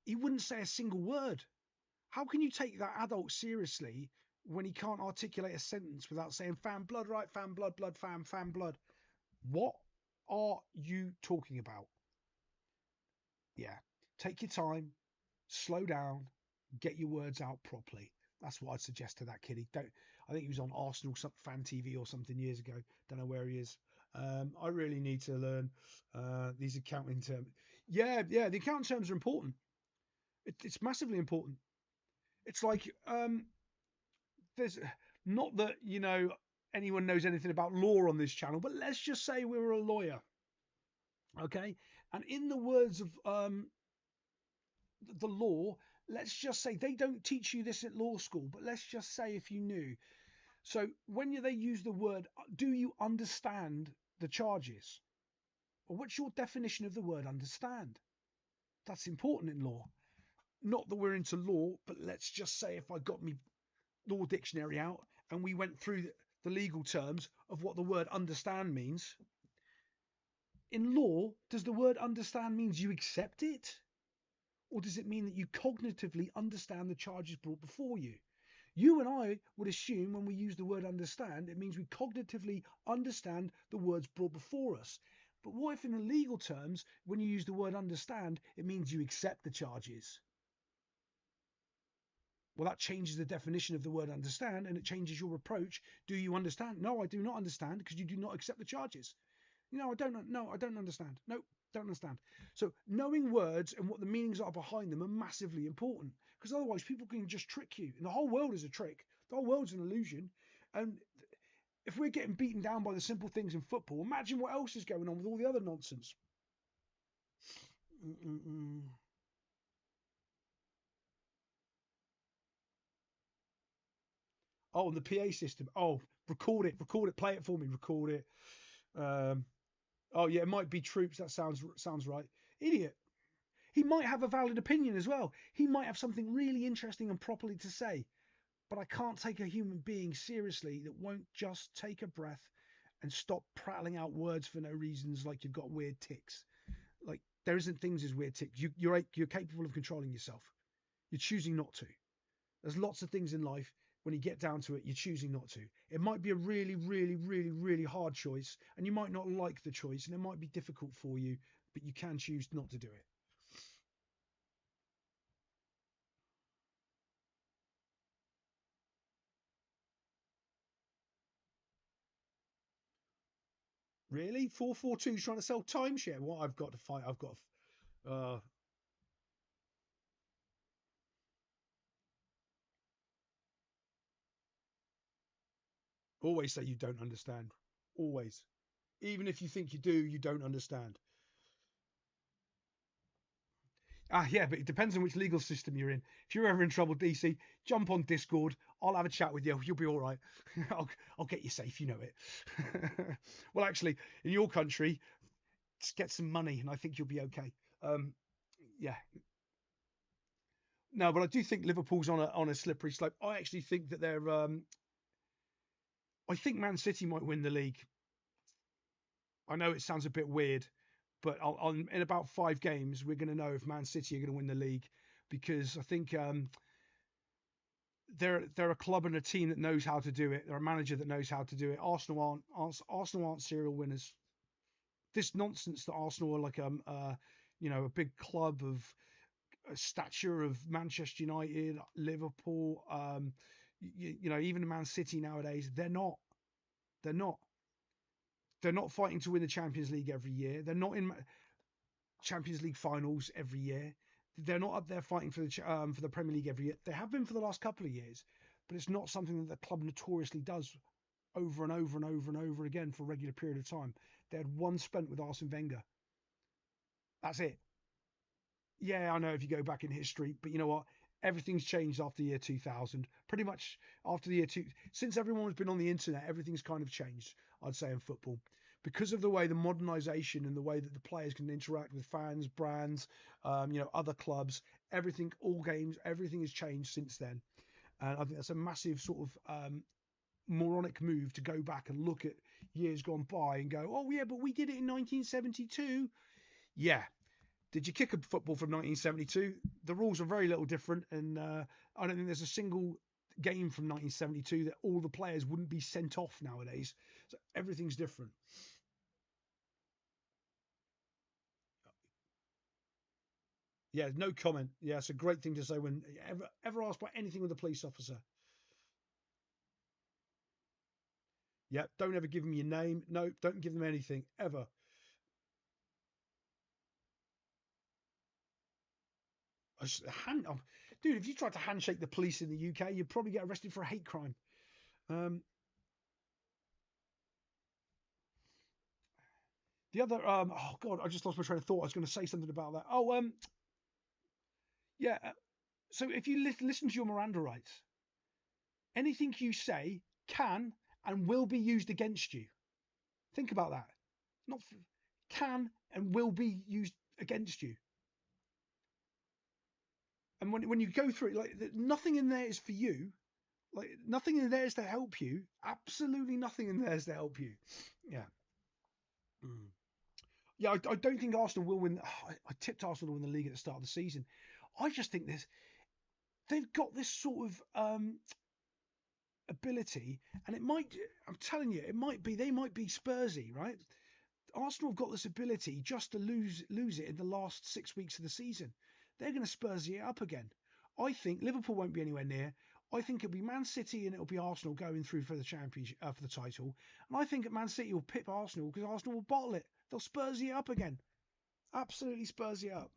he wouldn't say a single word. How can you take that adult seriously when he can't articulate a sentence without saying fam, blood, right, fam, blood, fam, blood? What are you talking about? Yeah. Take your time, slow down, get your words out properly. That's what I'd suggest to that kid. I think he was on Arsenal fan TV or something years ago. Don't know where he is. I really need to learn these accounting terms. Yeah, the accounting terms are important. It's massively important. It's like there's not that anyone knows anything about law on this channel, but let's just say we were a lawyer, okay? And in the words of the law, let's just say they don't teach you this at law school, but let's just say if you knew. So when they use the word, do you understand the charges? Or what's your definition of the word understand? That's important in law. Not that we're into law, but let's just say if I got me law dictionary out and we went through the legal terms of what the word understand means. In law, does the word understand means you accept it? Or does it mean that you cognitively understand the charges brought before you? You and I would assume when we use the word understand, it means we cognitively understand the words brought before us. But what if in the legal terms, when you use the word understand, it means you accept the charges? Well, that changes the definition of the word understand and it changes your approach. Do you understand? No, I do not understand because you do not accept the charges. I don't. No, I don't understand. No, don't understand. So knowing words and what the meanings are behind them are massively important because otherwise people can just trick you. And the whole world is a trick. The whole world's an illusion. And if we're getting beaten down by the simple things in football, imagine what else is going on with all the other nonsense. Mm-mm-mm. Oh, and the PA system. Oh, record it, play it for me, record it. Um, oh yeah, it might be troops. That sounds right. Idiot. He might have a valid opinion as well. He might have something really interesting and properly to say. But I can't take a human being seriously that won't just take a breath and stop prattling out words for no reasons like you've got weird tics. Like there isn't things as weird tics. You're capable of controlling yourself. You're choosing not to. There's lots of things in life when you get down to it, you're choosing not to. It might be a really, really, really, really hard choice, and you might not like the choice, and it might be difficult for you, but you can choose not to do it. Really? 442 is trying to sell timeshare. What I've got to fight. I've got to, always say you don't understand. Always. Even if you think you do, you don't understand. Ah, yeah, but it depends on which legal system you're in. If you're ever in trouble, DC, jump on Discord. I'll have a chat with you. You'll be all right. I'll get you safe. You know it. Well, actually, in your country, just get some money, and I think you'll be okay. Um, yeah, no, but I do think Liverpool's on a slippery slope. I actually think that they're. I think Man City might win the league. I know it sounds a bit weird, but in about 5 games, we're going to know if Man City are going to win the league because I think they're a club and a team that knows how to do it. They're a manager that knows how to do it. Arsenal aren't serial winners. This nonsense that Arsenal are like a big club of stature of Manchester United, Liverpool, even Man City nowadays. They're not. They're not. They're not fighting to win the Champions League every year. They're not in Champions League finals every year. They're not up there fighting for the Premier League every year. They have been for the last couple of years, but it's not something that the club notoriously does over and over and over and over again for a regular period of time. They had one spent with Arsene Wenger. That's it. Yeah, I know if you go back in history, but you know what? Everything's changed after the year 2000. Pretty much after the year two, since everyone has been on the internet, everything's kind of changed. I'd say in football, because of the way the modernisation and the way that the players can interact with fans, brands, other clubs, everything, all games, everything has changed since then. And I think that's a massive sort of moronic move to go back and look at years gone by and go, oh yeah, but we did it in 1972. Yeah, did you kick a football from 1972? The rules are very little different, and I don't think there's a single game from 1972 that all the players wouldn't be sent off nowadays. So everything's different. Yeah, no comment. Yeah, it's a great thing to say when ever asked by anything with a police officer. Yeah, don't ever give them your name. No, don't give them anything ever. Oh, dude, if you tried to handshake the police in the UK, you'd probably get arrested for a hate crime. Um, the other, oh god, I just lost my train of thought. I was going to say something about that. Oh, yeah. So if you listen to your Miranda rights, anything you say can and will be used against you. Think about that. Not can and will be used against you. And when you go through it, like nothing in there is for you. Like nothing in there is to help you. Absolutely nothing in there is to help you. Yeah. Mm. Yeah, I don't think Arsenal will win. I tipped Arsenal to win the league at the start of the season. I just think they've got this sort of ability, and it might. I'm telling you, it might be. They might be Spursy, right? Arsenal have got this ability just to lose it in the last 6 weeks of the season. They're going to Spursy it up again. I think Liverpool won't be anywhere near. I think it'll be Man City and it'll be Arsenal going through for the championship for the title. And I think Man City will pip Arsenal because Arsenal will bottle it. They'll Spursy it up again. Absolutely Spursy it up.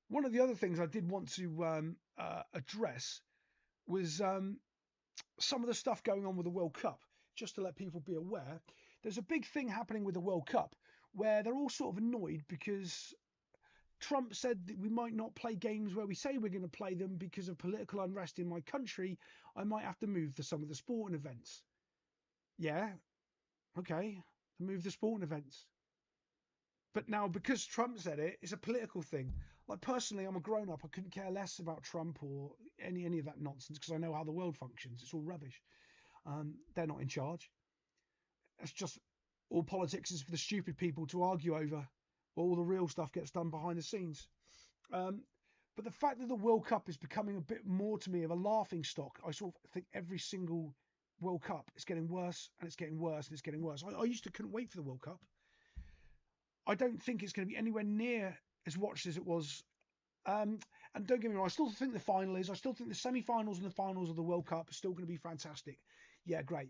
One of the other things I did want to address was some of the stuff going on with the World Cup. Just to let people be aware, there's a big thing happening with the World Cup where they're all sort of annoyed because Trump said that we might not play games where we say we're going to play them because of political unrest in my country. I might have to move to some of the sporting events. Yeah, okay, move the sporting events. But now, because Trump said it, it's a political thing. Like personally, I'm a grown up. I couldn't care less about Trump or any of that nonsense because I know how the world functions. It's all rubbish. They're not in charge. It's just all politics is for the stupid people to argue over. All the real stuff gets done behind the scenes. Um, but the fact that the World Cup is becoming a bit more to me of a laughing stock, I sort of think every single World Cup is getting worse and it's getting worse and it's getting worse. I used to couldn't wait for the World Cup. I don't think it's going to be anywhere near as watched as it was And don't get me wrong, I still think the final is. I still think the semi-finals and the finals of the World Cup are still going to be fantastic. Yeah, great.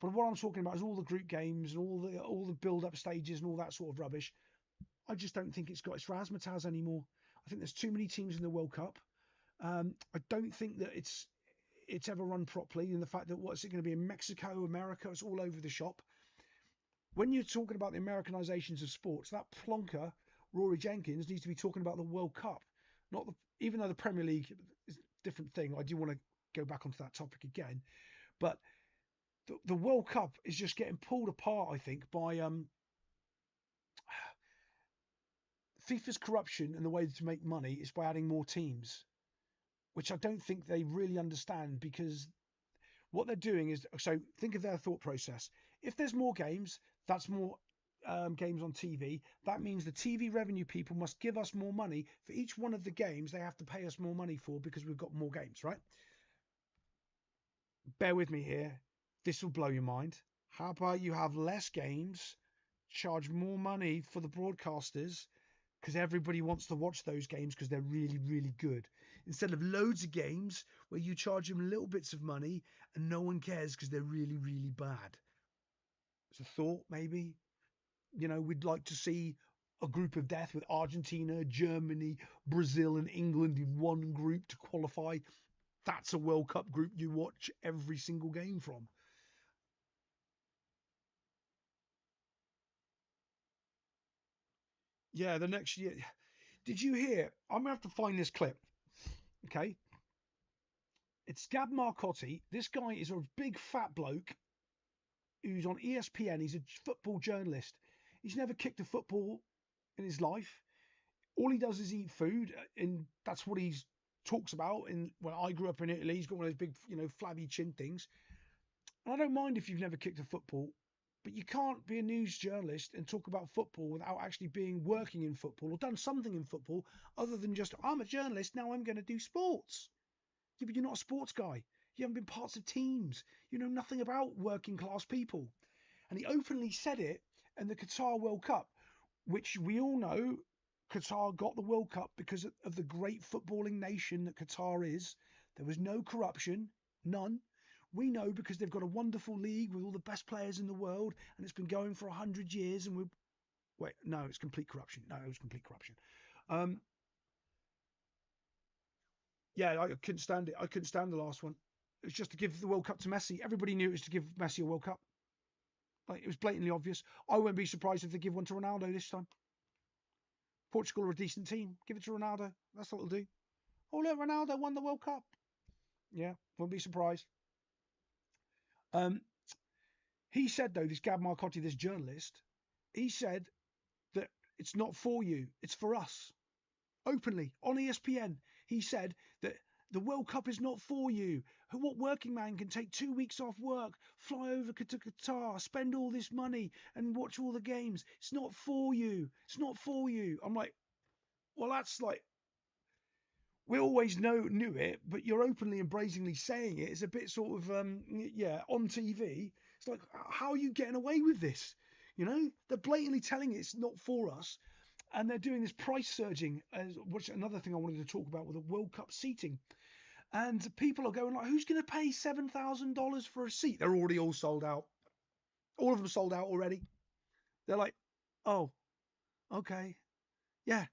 But what I'm talking about is all the group games and all the build-up stages and all that sort of rubbish. I just don't think it's got its razzmatazz anymore. I think there's too many teams in the World Cup. I don't think that it's ever run properly. And the fact that what's it going to be in Mexico, America, it's all over the shop. When you're talking about the Americanizations of sports, that plonker Rory Jenkins needs to be talking about the World Cup, not the. Even though the Premier League is a different thing, I do want to go back onto that topic again. But the World Cup is just getting pulled apart, I think, by FIFA's corruption, and the way to make money is by adding more teams, which I don't think they really understand, because what they're doing is, so think of their thought process. If there's more games, that's more games on TV. That means the TV revenue people must give us more money for each one of the games they have to pay us more money for, because we've got more games, right? Bear with me here. This will blow your mind. How about you have less games, charge more money for the broadcasters, because everybody wants to watch those games because they're really, really good. Instead of loads of games where you charge them little bits of money and no one cares because they're really, really bad. It's a thought, maybe. We'd like to see a group of death with Argentina, Germany, Brazil, and England in one group to qualify. That's a World Cup group you watch every single game from. Yeah, the next year. Did you hear? I'm gonna have to find this clip. Okay, it's Gab Marcotti. This guy is a big fat bloke who's on ESPN. He's a football journalist. He's never kicked a football in his life. All he does is eat food, and that's what he talks about. And when I grew up in Italy, he's got one of those big, flabby chin things. And I don't mind if you've never kicked a football, but you can't be a news journalist and talk about football without actually being working in football or done something in football other than just, I'm a journalist, now I'm going to do sports. Yeah, but you're not a sports guy. You haven't been parts of teams. You know nothing about working class people. And he openly said it in the Qatar World Cup, which we all know Qatar got the World Cup because of the great footballing nation that Qatar is. There was no corruption, none. We know because they've got a wonderful league with all the best players in the world, and it's been going for 100 years. And wait, no, it's complete corruption. No, it was complete corruption. Um, yeah, I couldn't stand it. I couldn't stand the last one. It was just to give the World Cup to Messi. Everybody knew it was to give Messi a World Cup. Like, it was blatantly obvious. I wouldn't be surprised if they give one to Ronaldo this time. Portugal are a decent team. Give it to Ronaldo. That's what it'll do. Oh, look, Ronaldo won the World Cup. Yeah, wouldn't be surprised. Um, he said, though, this Gab Marcotti, this journalist, he said that it's not for you, it's for us. Openly, on ESPN, he said that the World Cup is not for you. What working man can take 2 weeks off work, fly over to Qatar, spend all this money and watch all the games? It's not for you. It's not for you. I'm like, well, that's like, we always knew it, but you're openly and brazenly saying it. It's a bit sort of on TV. It's like, how are you getting away with this? They're blatantly telling it's not for us, and they're doing this price surging, which is another thing I wanted to talk about with the World Cup seating. And people are going like, who's going to pay $7,000 for a seat? They're already all sold out. All of them sold out already. They're like, oh, okay, yeah,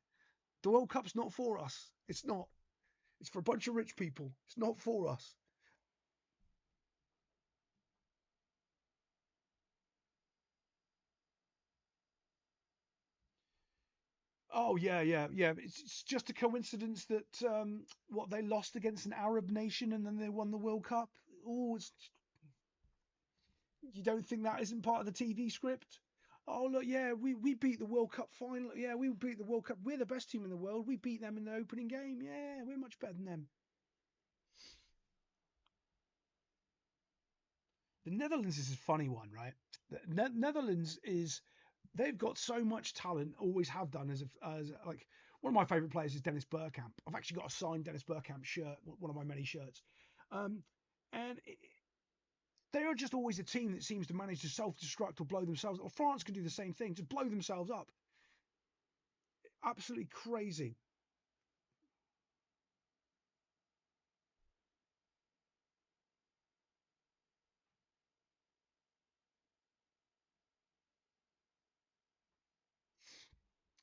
the World Cup's not for us. It's not. It's for a bunch of rich people. It's not for us. Oh yeah, yeah, yeah. It's just a coincidence that what they lost against an Arab nation and then they won the World Cup. Oh, you don't think that isn't part of the TV script? Oh look, yeah, we beat the World Cup final. Yeah, we beat the World Cup. We're the best team in the world. We beat them in the opening game. Yeah, we're much better than them. The Netherlands is a funny one, right? The Netherlands is they've got so much talent, always have done. As like one of my favourite players is Dennis Bergkamp. I've actually got a signed Dennis Bergkamp shirt, one of my many shirts. Um, and they are just always a team that seems to manage to self-destruct or blow themselves. Or France can do the same thing, to blow themselves up. Absolutely crazy.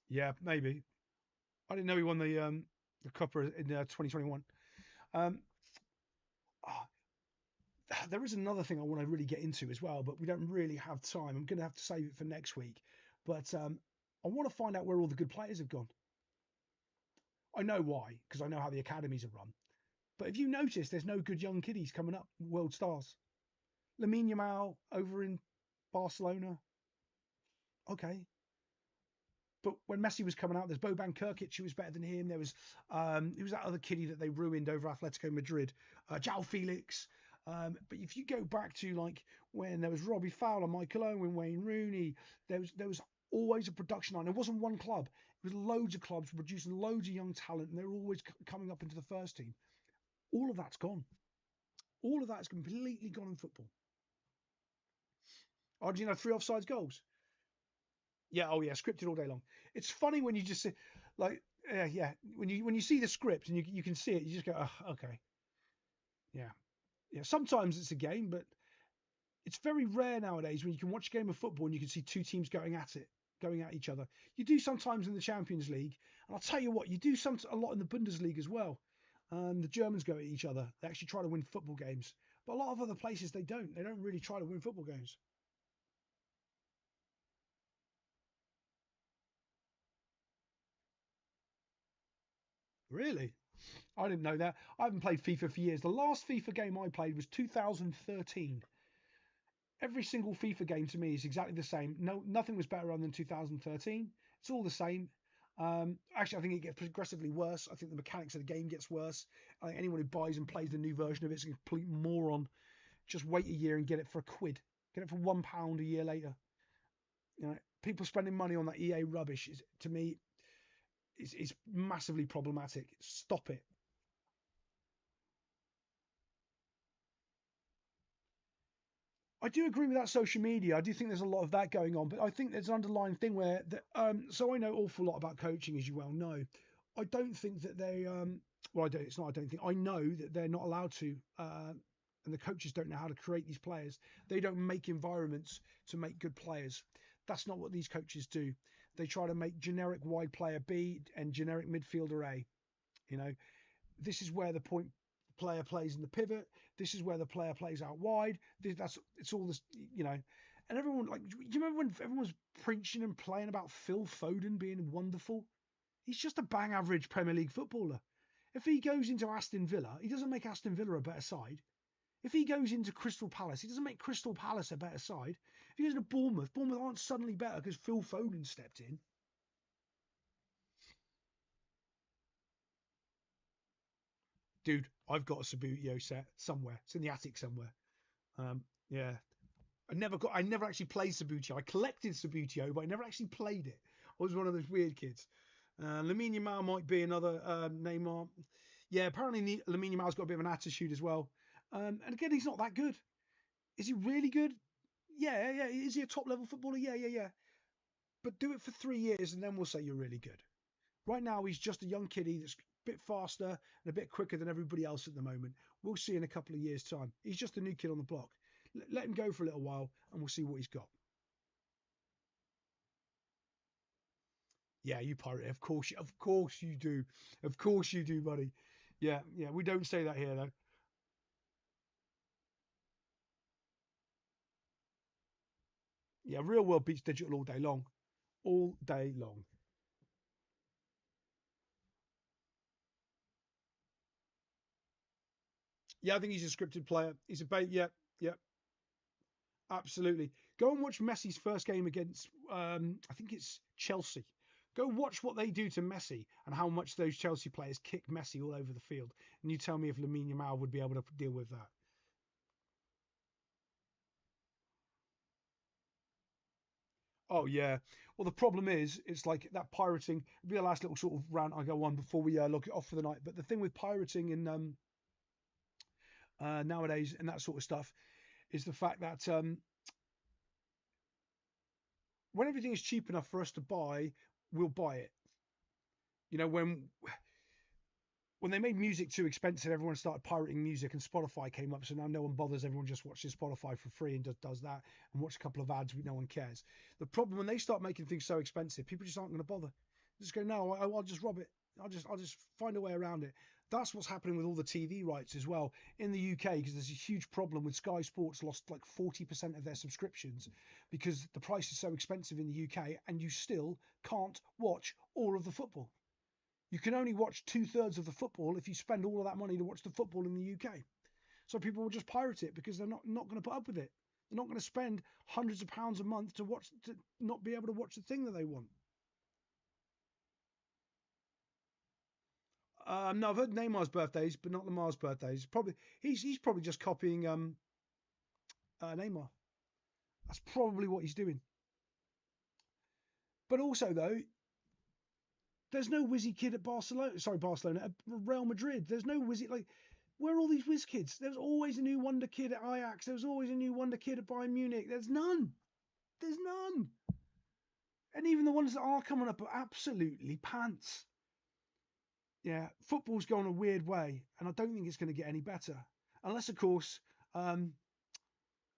Yeah, maybe. I didn't know he won the Copper in 2021. Um, ah, there is another thing I want to really get into as well, but we don't really have time. I'm going to have to save it for next week. But I want to find out where all the good players have gone. I know why, because I know how the academies are run. But if you notice, there's no good young kiddies coming up, world stars. Lamine Yamal over in Barcelona, okay. But when Messi was coming out, there's Boban Kirkic who was better than him. There was who was that other kiddie that they ruined over Atletico Madrid, João Felix. But if you go back to like when there was Robbie Fowler, Michael Owen, Wayne Rooney, there was always a production line. It wasn't one club. It was loads of clubs producing loads of young talent, and they were always coming up into the first team. All of that's gone. All of that's completely gone in football. Argentina had three offsides goals. Yeah, oh yeah, scripted all day long. It's funny when you just see, like, yeah, when you see the script and you can see it, you just go, oh, okay, yeah, yeah. Sometimes it's a game, but it's very rare nowadays when you can watch a game of football and you can see two teams going at it, going at each other. You do sometimes in the Champions League, and I'll tell you what, you do a lot in the Bundesliga as well. The Germans go at each other. They actually try to win football games, but a lot of other places they don't. They don't really try to win football games. Really? I didn't know that. I haven't played FIFA for years. The last FIFA game I played was 2013. Every single FIFA game to me is exactly the same. No, nothing was better than 2013. It's all the same. Actually, I think it gets progressively worse. I think the mechanics of the game gets worse. I think anyone who buys and plays the new version of it is a complete moron. Just wait a year and get it for a quid. Get it for £1 a year later. You know, people spending money on that EA rubbish is, to me, is massively problematic. Stop it. I do agree with that social media. I do think there's a lot of that going on, but I think there's an underlying thing where so I know an awful lot about coaching, as you well know. I don't think that they well, I don't. It's not. I don't think. I know that they're not allowed to, and the coaches don't know how to create these players. They don't make environments to make good players. That's not what these coaches do. They try to make generic wide player B and generic midfielder A. You know, this is where the point player plays in the pivot. This is where the player plays out wide. That's it's all this, you know. And everyone like, you remember when everyone was preaching and playing about Phil Foden being wonderful? He's just a bang average Premier League footballer. If he goes into Aston Villa, he doesn't make Aston Villa a better side. If he goes into Crystal Palace, he doesn't make Crystal Palace a better side. If he goes into Bournemouth, Bournemouth aren't suddenly better because Phil Foden stepped in. Dude, I've got a Sabutio set somewhere. It's in the attic somewhere. Yeah, I never actually played Sabutio. I collected Sabutio, but I never actually played it. I was one of those weird kids. Lamine Yamal might be another Neymar. Yeah, apparently Lamine Yamal's got a bit of an attitude as well. And again, he's not that good. Is he really good? Yeah, yeah. Is he a top level footballer? Yeah, yeah, yeah. But do it for 3 years and then we'll say you're really good. Right now, he's just a young kiddie that's a bit faster and a bit quicker than everybody else at the moment. We'll see in a couple of years' time. He's just a new kid on the block. Let him go for a little while and we'll see what he's got. Yeah, you pirate. Of course you do. Of course you do, buddy. Yeah, yeah. We don't say that here though. Yeah, real world beats digital all day long. All day long. Yeah, I think he's a scripted player. He's a bait. Yeah, yeah, absolutely. Go and watch Messi's first game against, I think it's Chelsea. Go watch what they do to Messi and how much those Chelsea players kick Messi all over the field. And you tell me if Lamine Yamal would be able to deal with that. Oh yeah. Well, the problem is, it's like that pirating. It'll be the last little sort of rant I go on before we lock it off for the night. But the thing with pirating in nowadays and that sort of stuff is the fact that when everything is cheap enough for us to buy, we'll buy it. You know, when they made music too expensive, everyone started pirating music, and Spotify came up. So now no one bothers. Everyone just watches Spotify for free and does that, and watch a couple of ads. No one cares. The problem when they start making things so expensive, people just aren't going to bother. Just go, no, I'll just rob it. I'll just find a way around it. That's what's happening with all the TV rights as well in the UK, because there's a huge problem with Sky Sports lost like 40% of their subscriptions because the price is so expensive in the UK, and you still can't watch all of the football. You can only watch 2/3 of the football if you spend all of that money to watch the football in the UK. So people will just pirate it because they're not going to put up with it. They're not going to spend hundreds of pounds a month to not be able to watch the thing that they want. No, I've heard Neymar's birthdays, but not Lamar's birthdays. Probably he's probably just copying Neymar. That's probably what he's doing. But also though, there's no whizzy kid at Barcelona. Sorry, Barcelona at Real Madrid. There's no whizzy like. Where are all these whiz kids? There's always a new wonder kid at Ajax. There's always a new wonder kid at Bayern Munich. There's none. There's none. And even the ones that are coming up are absolutely pants. Yeah, football's gone a weird way, and I don't think it's going to get any better. Unless, of course,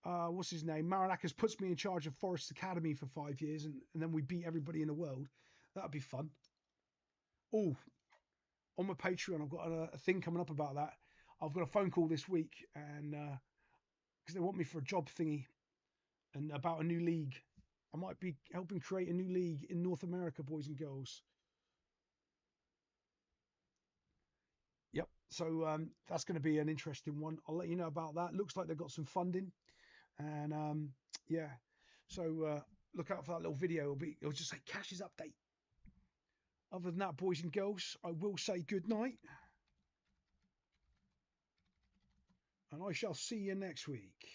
what's his name? Marinakis puts me in charge of Forest Academy for 5 years, and then we beat everybody in the world. That'd be fun. Oh, on my Patreon, I've got a thing coming up about that. I've got a phone call this week, and because they want me for a job thingy, and about a new league. I might be helping create a new league in North America, boys and girls. Yep. So that's going to be an interesting one. I'll let you know about that. Looks like they've got some funding, and yeah. So look out for that little video. It'll just say Cash's update. Other than that, boys and girls, I will say good night, and I shall see you next week.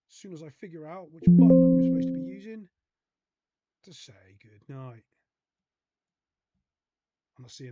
As soon as I figure out which button I'm supposed to be using to say good night. And I'll see you